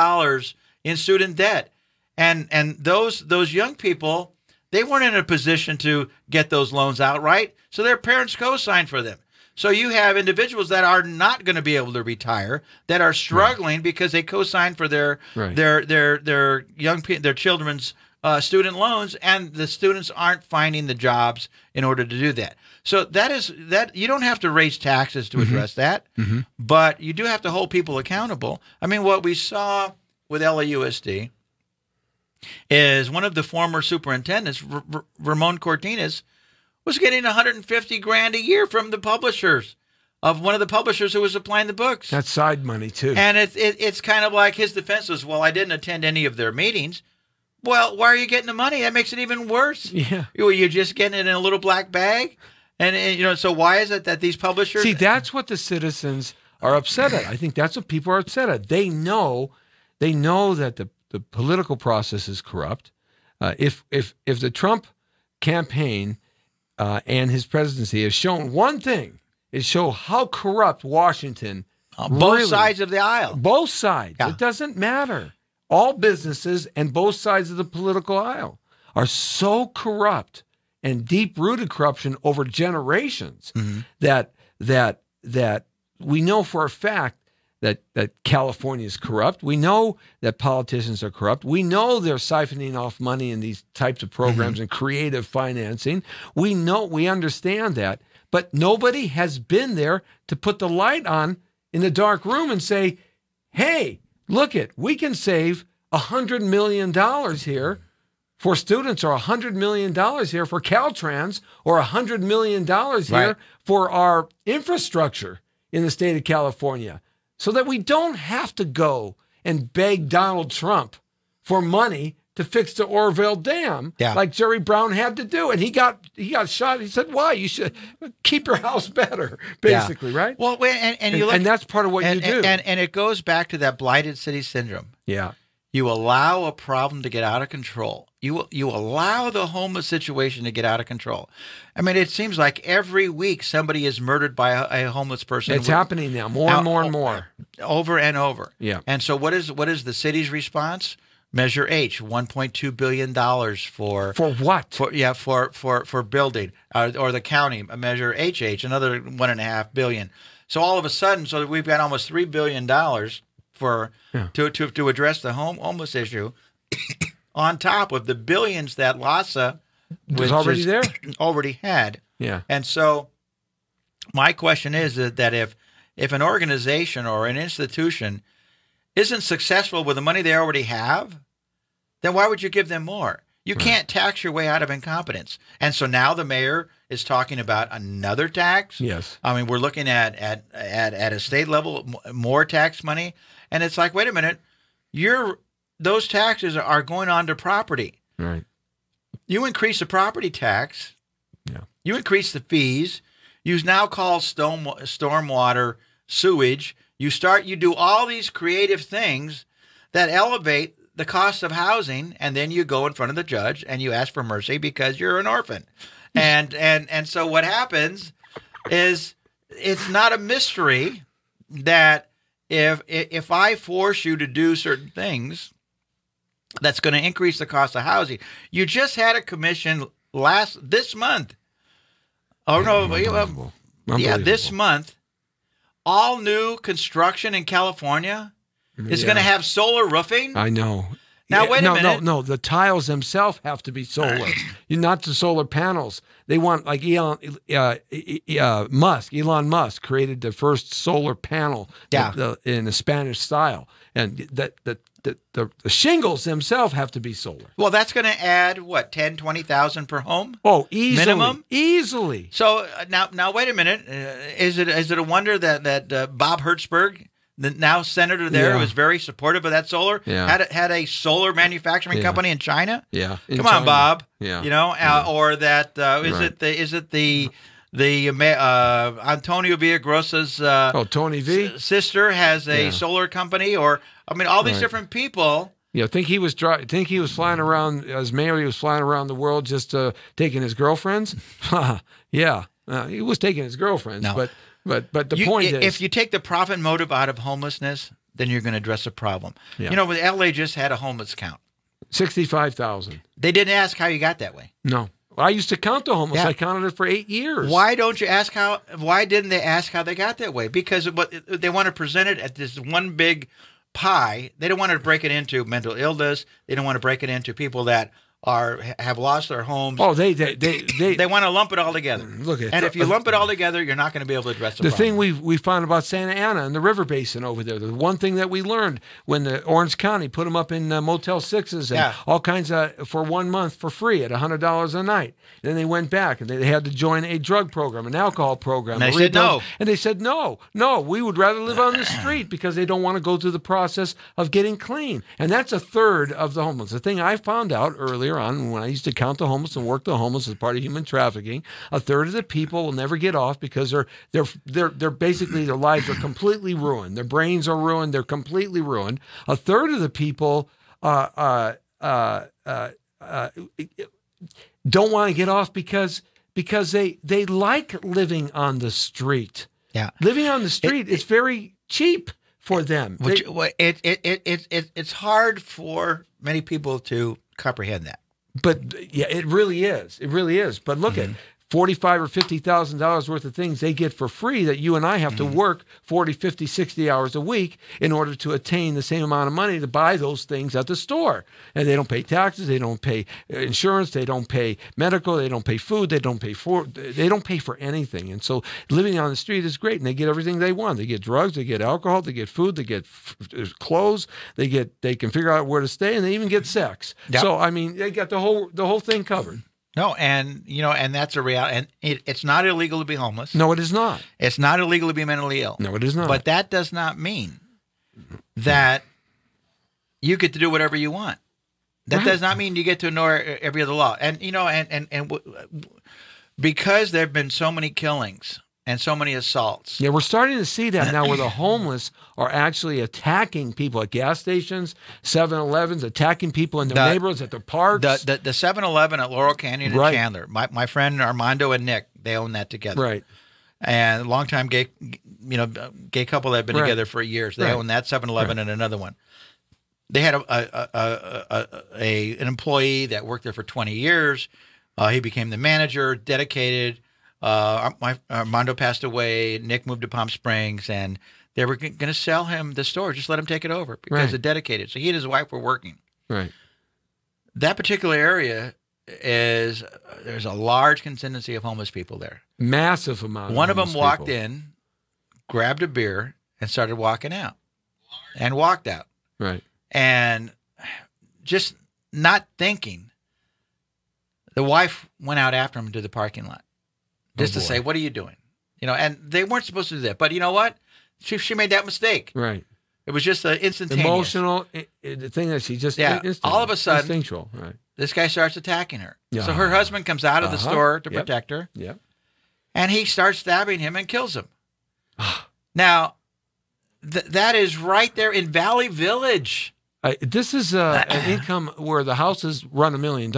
in student debt. And those young people, they weren't in a position to get those loans outright, so their parents co-signed for them. So you have individuals that are not going to be able to retire, that are struggling because they co-signed for their children's student loans, and the students aren't finding the jobs in order to do that. So that you don't have to raise taxes to address that, but you do have to hold people accountable. I mean, what we saw with LAUSD is one of the former superintendents, Ramon Cortines, was getting $150,000 a year from the publishers of one of the publishers who was supplying the books.
That's side money too.
And it's kind of like his defense was, well, I didn't attend any of their meetings. Well, why are you getting the money? That makes it even worse.
Yeah.
You're just getting it in a little black bag. And so why is it that these publishers...
See, that's what the citizens are upset at. I think that's what people are upset at. They know that the political process is corrupt. If the Trump campaign and his presidency has shown one thing, it show how corrupt Washington
both sides of the aisle.
Both sides.
Yeah.
It doesn't matter. All businesses and both sides of the political aisle are so corrupt and deep-rooted corruption over generations that we know for a fact that California is corrupt. We know that politicians are corrupt. We know they're siphoning off money in these types of programs and creative financing. We understand that, but nobody has been there to put the light on in the dark room and say, hey, look we can save $100 million here for students, or $100 million here for Caltrans, or $100 million here for our infrastructure in the state of California, so that we don't have to go and beg Donald Trump for money to fix the Orville Dam like Jerry Brown had to do. And he got shot. He said, why? You should keep your house better, basically, right?
Well, and
that's part of what you do.
And it goes back to that blighted city syndrome.
Yeah.
You allow a problem to get out of control. You allow the homeless situation to get out of control. I mean, it seems like every week somebody is murdered by a homeless person.
It's happening now, more and more.
Over and over.
Yeah.
And so what is the city's response? Measure H, $1.2 billion for
what?
For building, or the county, Measure HH, another $1.5 billion. So all of a sudden, so we've got almost $3 billion to address the homeless issue, on top of the billions that LAHSA
was
already had.
Yeah.
And so my question is that if an organization or an institution isn't successful with the money they already have, then why would you give them more? You can't tax your way out of incompetence. And so now the mayor is talking about another tax.
Yes.
I mean, we're looking at a state level more tax money. And it's like, wait a minute, those taxes are going on to property.
Right.
You increase the property tax.
Yeah.
You increase the fees. You now call stormwater sewage. You do all these creative things that elevate the cost of housing, and then you go in front of the judge and you ask for mercy because you're an orphan. And so what happens is, it's not a mystery that if I force you to do certain things, that's going to increase the cost of housing. You just had a commission this month. Oh no, this month. All new construction in California is going to have solar roofing.
I know.
Now, wait a minute.
No. The tiles themselves have to be solar. Not the solar panels. They want, like Elon Musk created the first solar panel in the Spanish style. And the shingles themselves have to be solar.
Well, that's going to add, what, 10, 20,000 per home?
Oh, easily.
Minimum?
Easily.
So now wait a minute. Is it a wonder that Bob Hertzberg, the now senator there, was very supportive of that solar, had a solar manufacturing company in China?
Yeah.
Come on, Bob.
Yeah.
You know, or that is it the Antonio Villagrosa's
Tony V
sister has a solar company, or I mean, all these different people.
Yeah, think he was flying around as mayor. He was flying around the world just taking his girlfriends. Yeah, he was taking his girlfriends.
No.
But the point is,
if you take the profit motive out of homelessness, then you're going to address a problem.
Yeah.
You know, LA just had a homeless count.
65,000.
They didn't ask how you got that way.
No. I used to count the homeless.
Yeah.
I counted it for 8 years.
Why didn't they ask how they got that way? Because they want to present it at this one big pie. They don't want to break it into mental illness. They don't want to break it into people that have lost their homes.
Oh, they
want to lump it all together.
Look at
and if you lump it all together, you're not going to be able to address the problem.
thing we found about Santa Ana and the river basin over there. The one thing that we learned when the Orange County put them up in Motel 6s and all kinds of for 1 month for free at $100 a night. And then they went back and they had to join a drug program, an alcohol program.
And they said no.
And they said no, we would rather live on the street because they don't want to go through the process of getting clean. And that's a third of the homeless. The thing I found out earlier on when I used to count the homeless and work the homeless as part of human trafficking, a third of the people will never get off because they're basically their lives are completely ruined. Their brains are ruined. They're completely ruined. A third of the people don't want to get off because they like living on the street.
Yeah,
living on the street is very cheap for them.
It's hard for many people to comprehend that.
But yeah, it really is. It really is. But look at $45,000 or $50,000 worth of things they get for free that you and I have to work 40, 50, 60 hours a week in order to attain the same amount of money to buy those things at the store. And they don't pay taxes, they don't pay insurance, they don't pay medical, they don't pay food, they don't pay for anything. And so living on the street is great, and they get everything they want. They get drugs, they get alcohol, they get food, they get clothes, they can figure out where to stay, and they even get sex. Yep. So I mean, they got the whole thing covered.
No, and that's a reality. And it's not illegal to be homeless.
No, it is not.
It's not illegal to be mentally ill.
No, it is not.
But that does not mean that you get to do whatever you want. That does not mean you get to ignore every other law. And because there have been so many killings and so many assaults.
Yeah, we're starting to see that now where the homeless are actually attacking people at gas stations, 7-Elevens, attacking people in their neighborhoods, at their parks.
The 7-Eleven at Laurel Canyon and Chandler. My friend Armando and Nick, they own that together.
Right.
And a longtime gay couple that have been together for years. They own that 7-Eleven and another one. They had an employee that worked there for 20 years. He became the manager, dedicated. Armando passed away. Nick moved to Palm Springs, and they were going to sell him the store. Just let him take it over because they're dedicated. So he and his wife were working.
Right.
That particular area there's a large contingency of homeless people there.
Massive amount.
One of them walked in, grabbed a beer, and started walking out, and walked out.
Right.
And just not thinking, the wife went out after him to the parking lot. Just to say, what are you doing? And they weren't supposed to do that. But you know what? She made that mistake.
Right.
It was just an instantaneous.
Emotional the thing that she just
all of a sudden,
instinctual. Right.
This guy starts attacking her. So her husband comes out of the store to protect her.
Yep.
And he starts stabbing him and kills him. Now, that is right there in Valley Village.
This is an income where the houses run $1 million.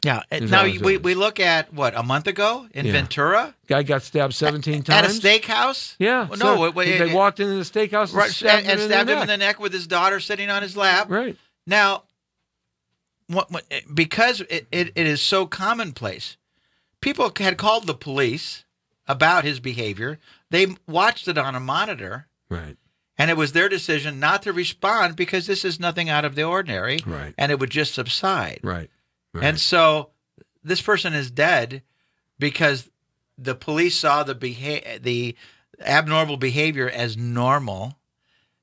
Yeah. Now, we look at, a month ago in Ventura?
Guy got stabbed 17 times.
At a steakhouse?
Yeah.
Well,
they walked into the steakhouse and stabbed him in
the neck with his daughter sitting on his lap.
Right.
Now, because it is so commonplace, people had called the police about his behavior. They watched it on a monitor.
Right.
And it was their decision not to respond because this is nothing out of the ordinary.
Right.
And it would just subside.
Right.
And so this person is dead because the police saw the abnormal behavior as normal.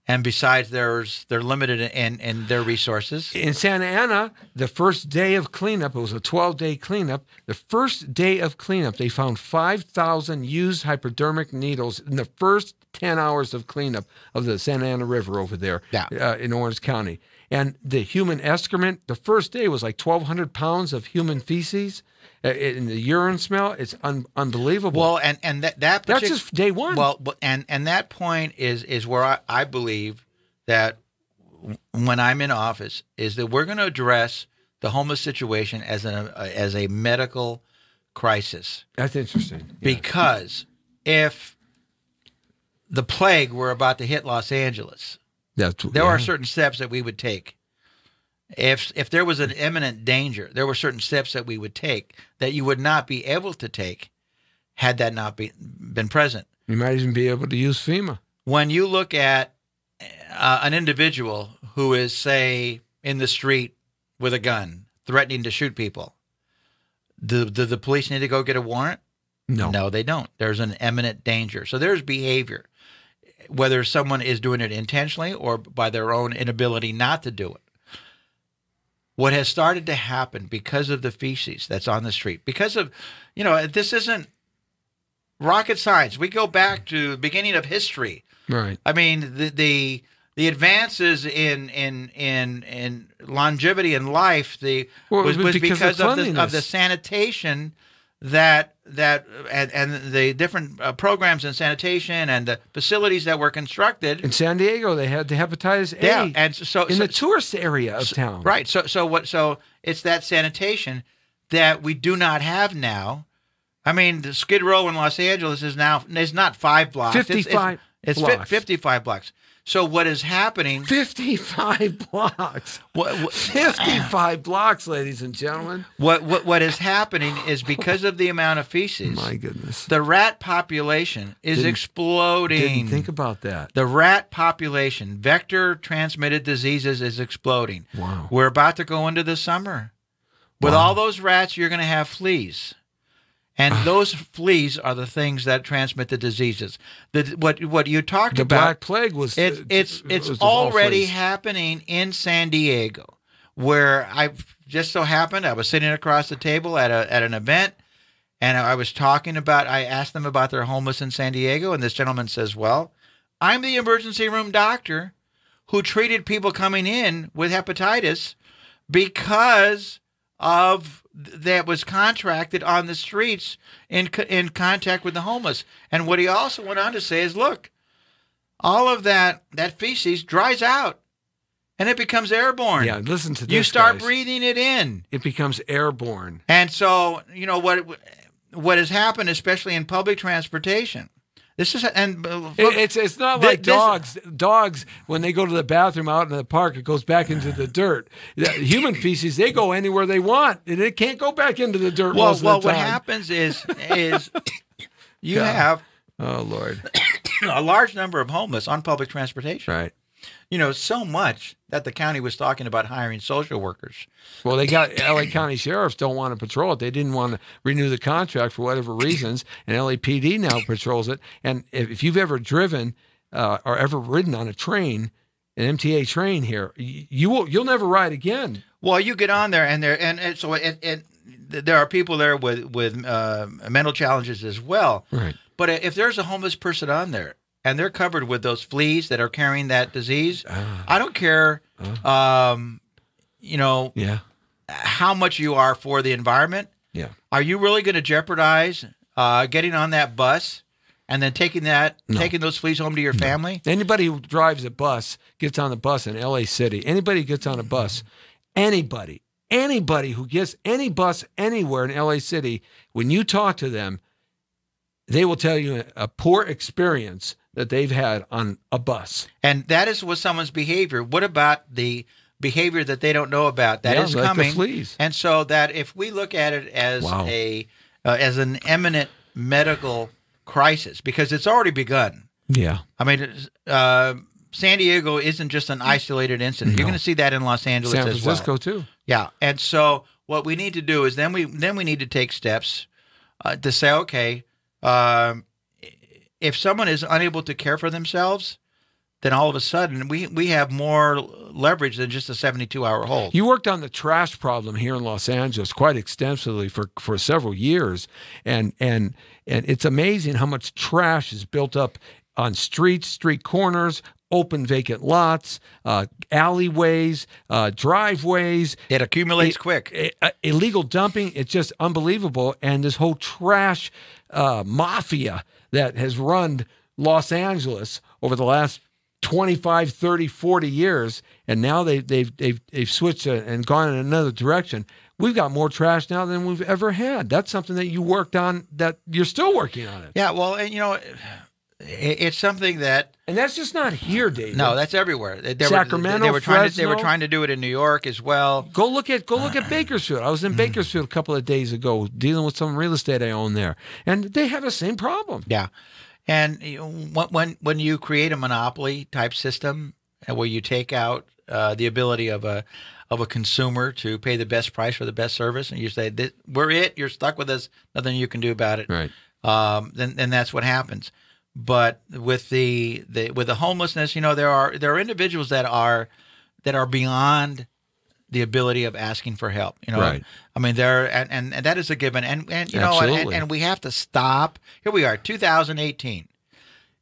And besides, they're limited in their resources.
In Santa Ana, the first day of cleanup, it was a 12-day cleanup. The first day of cleanup, they found 5,000 used hypodermic needles in the first 10 hours of cleanup of the Santa Ana River over there in Orange County. And the human excrement, the first day was like 1,200 pounds of human feces. In the urine smell, it's unbelievable.
Well, and that's
just day one.
Well, and that point is where I believe that when I'm in office is that we're going to address the homeless situation as a medical crisis.
That's interesting.
Because if the plague were about to hit Los Angeles, there are certain steps that we would take. If there was an imminent danger, there were certain steps that we would take that you would not be able to take had that not been present.
You might even be able to use FEMA.
When you look at an individual who is, say, in the street with a gun, threatening to shoot people. Do the police need to go get a warrant?
No.
No, they don't. There's an imminent danger. So there's behavior, whether someone is doing it intentionally or by their own inability not to do it. What has started to happen because of the feces that's on the street, because of, this isn't rocket science. We go back to the beginning of history.
Right.
I mean, the advances in longevity in life was because of the sanitation and the different programs in sanitation and the facilities that were constructed.
In San Diego, they had the hepatitis A.
Yeah, and so
the tourist area of town.
Right. So it's that sanitation that we do not have now. I mean, the Skid Row in Los Angeles is not 5 blocks.
55
it's
blocks.
55 blocks. So what is happening?
55 blocks. 55 blocks, ladies and gentlemen.
What is happening is because of the amount of feces.
My goodness.
The rat population is exploding.
Didn't think about that.
The rat population, vector-transmitted diseases, is exploding.
Wow.
We're about to go into the summer. With all those rats, you're going to have fleas. And those fleas are the things that transmit the diseases. What you talked about,
the Black Plague was
it's already happening in San Diego, where I just so happened I was sitting across the table at an event, and I asked them about their homeless in San Diego, and this gentleman says, "Well, I'm the emergency room doctor who treated people coming in with hepatitis because of that was contracted on the streets in contact with the homeless." And what he also went on to say is, look, all of that feces dries out and it becomes airborne.
Yeah, listen to this.
You start
guys.
breathing it in.
It becomes airborne.
And so, what has happened, especially in public transportation, this is
it's not like dogs. Dogs, when they go to the bathroom out in the park, it goes back into the dirt. Human feces, they go anywhere they want, and it can't go back into the dirt. Most of the time.
What happens is you have
Lord,
a large number of homeless on public transportation.
Right.
So much that the county was talking about hiring social workers.
Well, they got LA County sheriffs don't want to patrol it. They didn't want to renew the contract for whatever reasons, and LAPD now patrols it. And if you've ever driven or ever ridden on a train, an MTA train here, you'll never ride again.
Well, you get on there, and there are people there with mental challenges as well.
Right.
But if there's a homeless person on there, and they're covered with those fleas that are carrying that disease, I don't care, how much you are for the environment.
Yeah.
Are you really going to jeopardize getting on that bus and then taking those fleas home to your family?
Anybody who drives a bus, gets on the bus in LA City, anybody who gets on a bus, anybody who gets any bus anywhere in LA City, when you talk to them, they will tell you a poor experience that they've had on a bus.
And that is with someone's behavior. What about the behavior that they don't know about that is
like
coming?
The fleas.
And so that if we look at it as as an imminent medical crisis, because it's already begun.
Yeah.
I mean, San Diego isn't just an isolated incident.
No.
You're going to see that in Los Angeles
San
as well.
Francisco too.
Yeah. And so what we need to do is then we need to take steps to say, okay, if someone is unable to care for themselves, then all of a sudden we have more leverage than just a 72-hour hold.
You worked on the trash problem here in Los Angeles quite extensively for several years, and it's amazing how much trash is built up on streets, street corners, open vacant lots, alleyways, driveways.
It accumulates quick.
Illegal dumping, it's just unbelievable. And this whole trash mafia that has run Los Angeles over the last 25, 30, 40 years, and now they've switched and gone in another direction. We've got more trash now than we've ever had. That's something that you worked on, that you're still working on it.
Yeah, well, and it's something that,
and that's just not here, David.
No, that's everywhere.
Sacramento,
they were
Fresno.
trying to do it in New York as well.
Go look at Bakersfield. I was in Bakersfield a couple of days ago dealing with some real estate I own there, and they have the same problem.
Yeah, and when you create a monopoly type system where you take out the ability of a consumer to pay the best price for the best service, and you say, "We're it. You're stuck with us. Nothing you can do about it."
Right.
Then that's what happens. But with the homelessness, there are individuals that are beyond the ability of asking for help.
Right.
I mean, and that is a given. And
Absolutely.
and we have to stop. Here we are, 2018.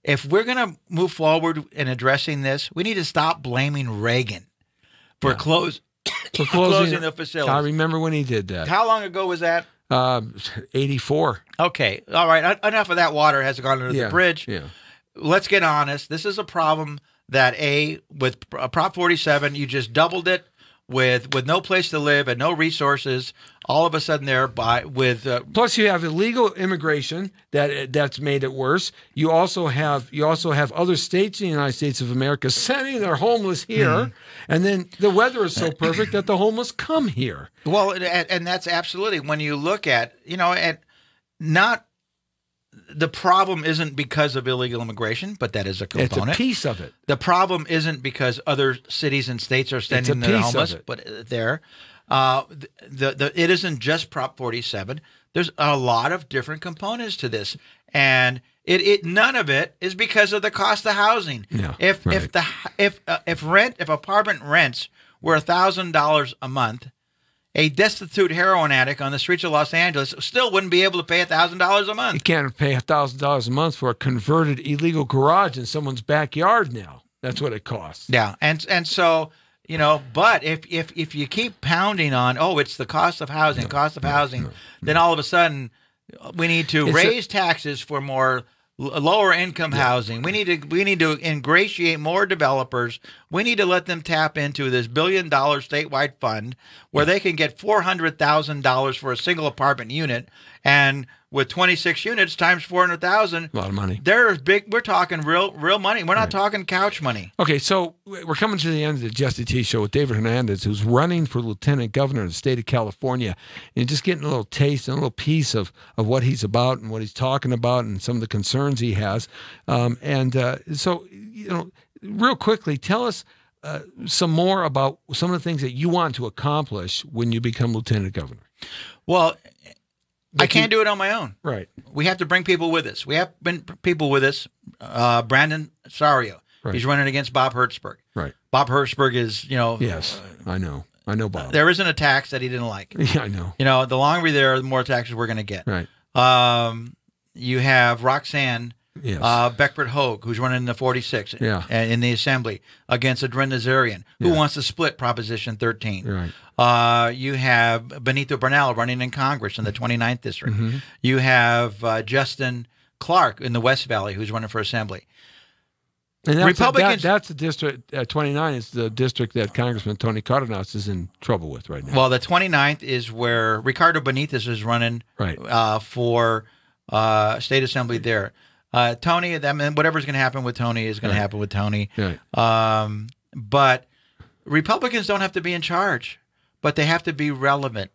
If we're going to move forward in addressing this, we need to stop blaming Reagan for closing the facilities.
I remember when he did that.
How long ago was that?
84.
Okay. All right. Enough of that water has gone under the bridge.
Yeah.
Let's get honest. This is a problem that with Prop 47, you just doubled it with no place to live and no resources. All of a sudden,
plus you have illegal immigration that's made it worse. You also have other states in the United States of America sending their homeless here, and then the weather is so perfect that the homeless come here.
Well, and that's absolutely, when you look at not. The problem isn't because of illegal immigration, but that is a component.
It's a piece of it.
The problem isn't because other cities and states are sending their homeless, but it isn't just Prop 47. There's a lot of different components to this, and none of it is because of the cost of housing.
Yeah,
if apartment rents were $1,000 a month, a destitute heroin addict on the streets of Los Angeles still wouldn't be able to pay $1,000 a month.
You can't pay $1,000 a month for a converted illegal garage in someone's backyard now. That's what it costs.
Yeah, and so, but if you keep pounding on, it's the cost of housing, then all of a sudden we need to raise taxes for more lower income housing. We need to ingratiate more developers. We need to let them tap into this $1 billion statewide fund where they can get $400,000 for a single apartment unit, and with 26 units times 400,000,
a lot of money.
They're big. We're talking real money. We're not talking couch money.
Okay, so we're coming to the end of the Jesse T Show with David Hernandez, who's running for lieutenant governor of the state of California, and just getting a little taste and a little piece of what he's about and what he's talking about and some of the concerns he has. So real quickly, tell us some more about some of the things that you want to accomplish when you become lieutenant governor.
Well, I can't do it on my own.
Right.
We have to bring people with us. We have been people with us. Brandon Sario. Right. He's running against Bob Hertzberg.
Right.
Bob Hertzberg is,
Yes, I know. I know Bob.
There isn't a tax that he didn't like.
Yeah, I know.
The longer we're there, the more taxes we're going to get.
Right.
You have Roxanne Beckford Hogue, who's running in the 46 in the Assembly against Adrin Nazarian, who wants to split Proposition 13.
Right.
You have Benito Bernal running in Congress in the 29th District.
Mm-hmm.
You have Justin Clark in the West Valley, who's running for Assembly.
And that's
Republicans.
That's the district. 29 is the district that Congressman Tony Cardenas is in trouble with right now.
Well, the 29th is where Ricardo Benitez is running for state assembly there. Tony, whatever's going to happen with Tony is going to happen with Tony.
Right.
But Republicans don't have to be in charge, but they have to be relevant.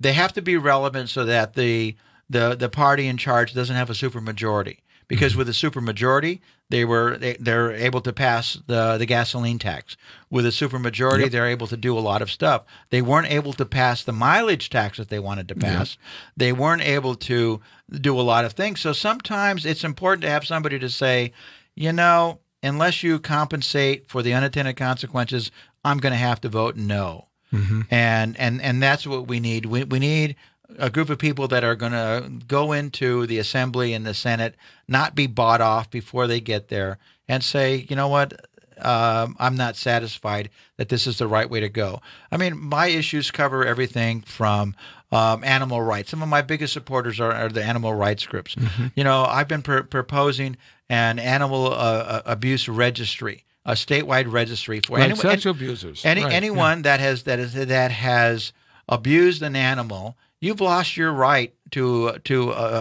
They have to be relevant so that the party in charge doesn't have a supermajority. Because with a supermajority, they're able to pass the gasoline tax. With a supermajority, they're able to do a lot of stuff. They weren't able to pass the mileage tax that they wanted to pass. They weren't able to do a lot of things. So sometimes it's important to have somebody to say, unless you compensate for the unintended consequences, I'm going to have to vote no. Mm-hmm. And that's what we need. We need a group of people that are going to go into the Assembly and the Senate, not be bought off before they get there, and say, you know what, I'm not satisfied that this is the right way to go. I mean, my issues cover everything from animal rights. Some of my biggest supporters are the animal rights groups. Mm-hmm. I've been proposing an animal abuse registry, a statewide registry for
sexual abusers.
Anyone that has abused an animal. You've lost your right to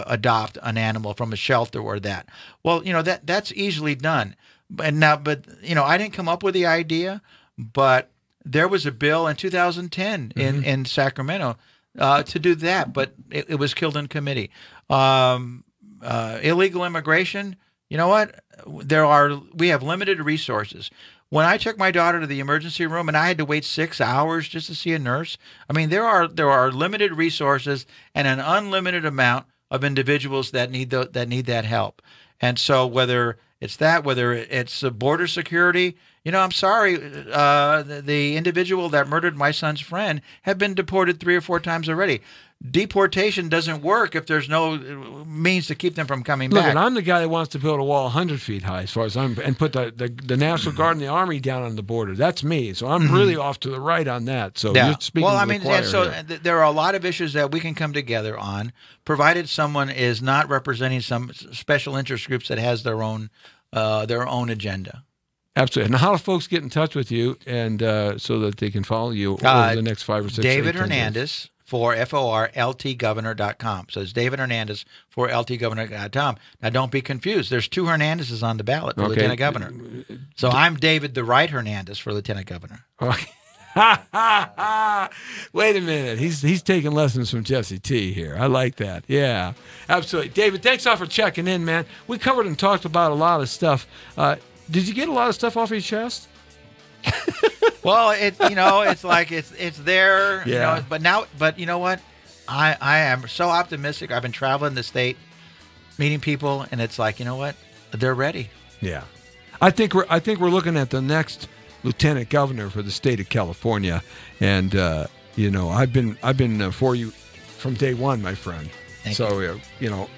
adopt an animal from a shelter or that. Well, that's easily done. But I didn't come up with the idea, but there was a bill in 2010 in Sacramento to do that, but it was killed in committee. Illegal immigration. You know what? We have limited resources. When I took my daughter to the emergency room and I had to wait 6 hours just to see a nurse, I mean, there are limited resources and an unlimited amount of individuals that need that help. And so whether it's border security, I'm sorry, the individual that murdered my son's friend had been deported 3 or 4 times already. Deportation doesn't work if there's no means to keep them from coming back.
Look, I'm the guy that wants to build a wall 100 feet high, as far as and put the National Guard and the Army down on the border. That's me. So I'm really off to the right on that. So you're speaking to the choir here.
There are a lot of issues that we can come together on, provided someone is not representing some special interest groups that has their own agenda.
Absolutely. And how do folks get in touch with you and so that they can follow you over the next 5 or 6
David
8, 10
Hernandez
days?
for FORLTGovernor.com. So it's David Hernandez for LTGovernor.com. Now, don't be confused. There's 2 Hernandezes on the ballot for Lieutenant Governor. So I'm David the Right Hernandez for Lieutenant Governor.
Okay. Wait a minute. He's taking lessons from Jesse T here. I like that. Yeah, absolutely. David, thanks all for checking in, man. We covered and talked about a lot of stuff. Did you get a lot of stuff off your chest?
Well, it's like it's there.
Yeah.
But you know what? I am so optimistic. I've been traveling the state, meeting people, and it's like, you know what? They're ready.
Yeah. I think we're looking at the next Lieutenant Governor for the state of California, and I've been for you from day one, my friend. So,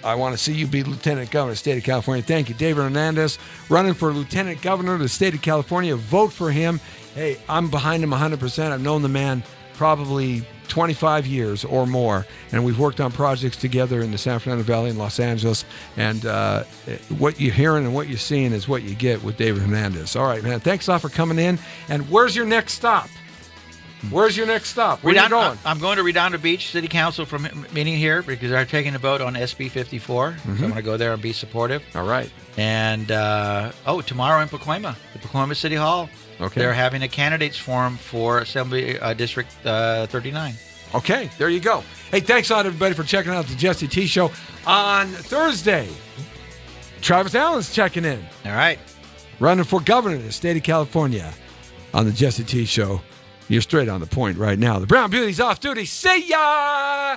I want to see you be Lieutenant Governor of the state of California. Thank you. David Hernandez, running for Lieutenant Governor of the state of California. Vote for him. Hey, I'm behind him 100%. I've known the man probably 25 years or more, and we've worked on projects together in the San Fernando Valley and Los Angeles, and what you're hearing and what you're seeing is what you get with David Hernandez. All right, man. Thanks a lot for coming in. And where's your next stop? Where's your next stop? Where are you going?
I'm going to Redondo Beach City Council for meeting here because they're taking a vote on SB 54. So I'm going to go there and be supportive.
All right.
And, tomorrow in Pacoima, the Pacoima City Hall.
Okay.
They're having a candidates forum for Assembly District 39.
Okay, there you go. Hey, thanks a lot, everybody, for checking out the Jesse T Show. On Thursday, Travis Allen's checking in.
All right.
Running for governor of the state of California on the Jesse T Show. You're straight on the point right now. The Brown Beauty's off duty. See ya!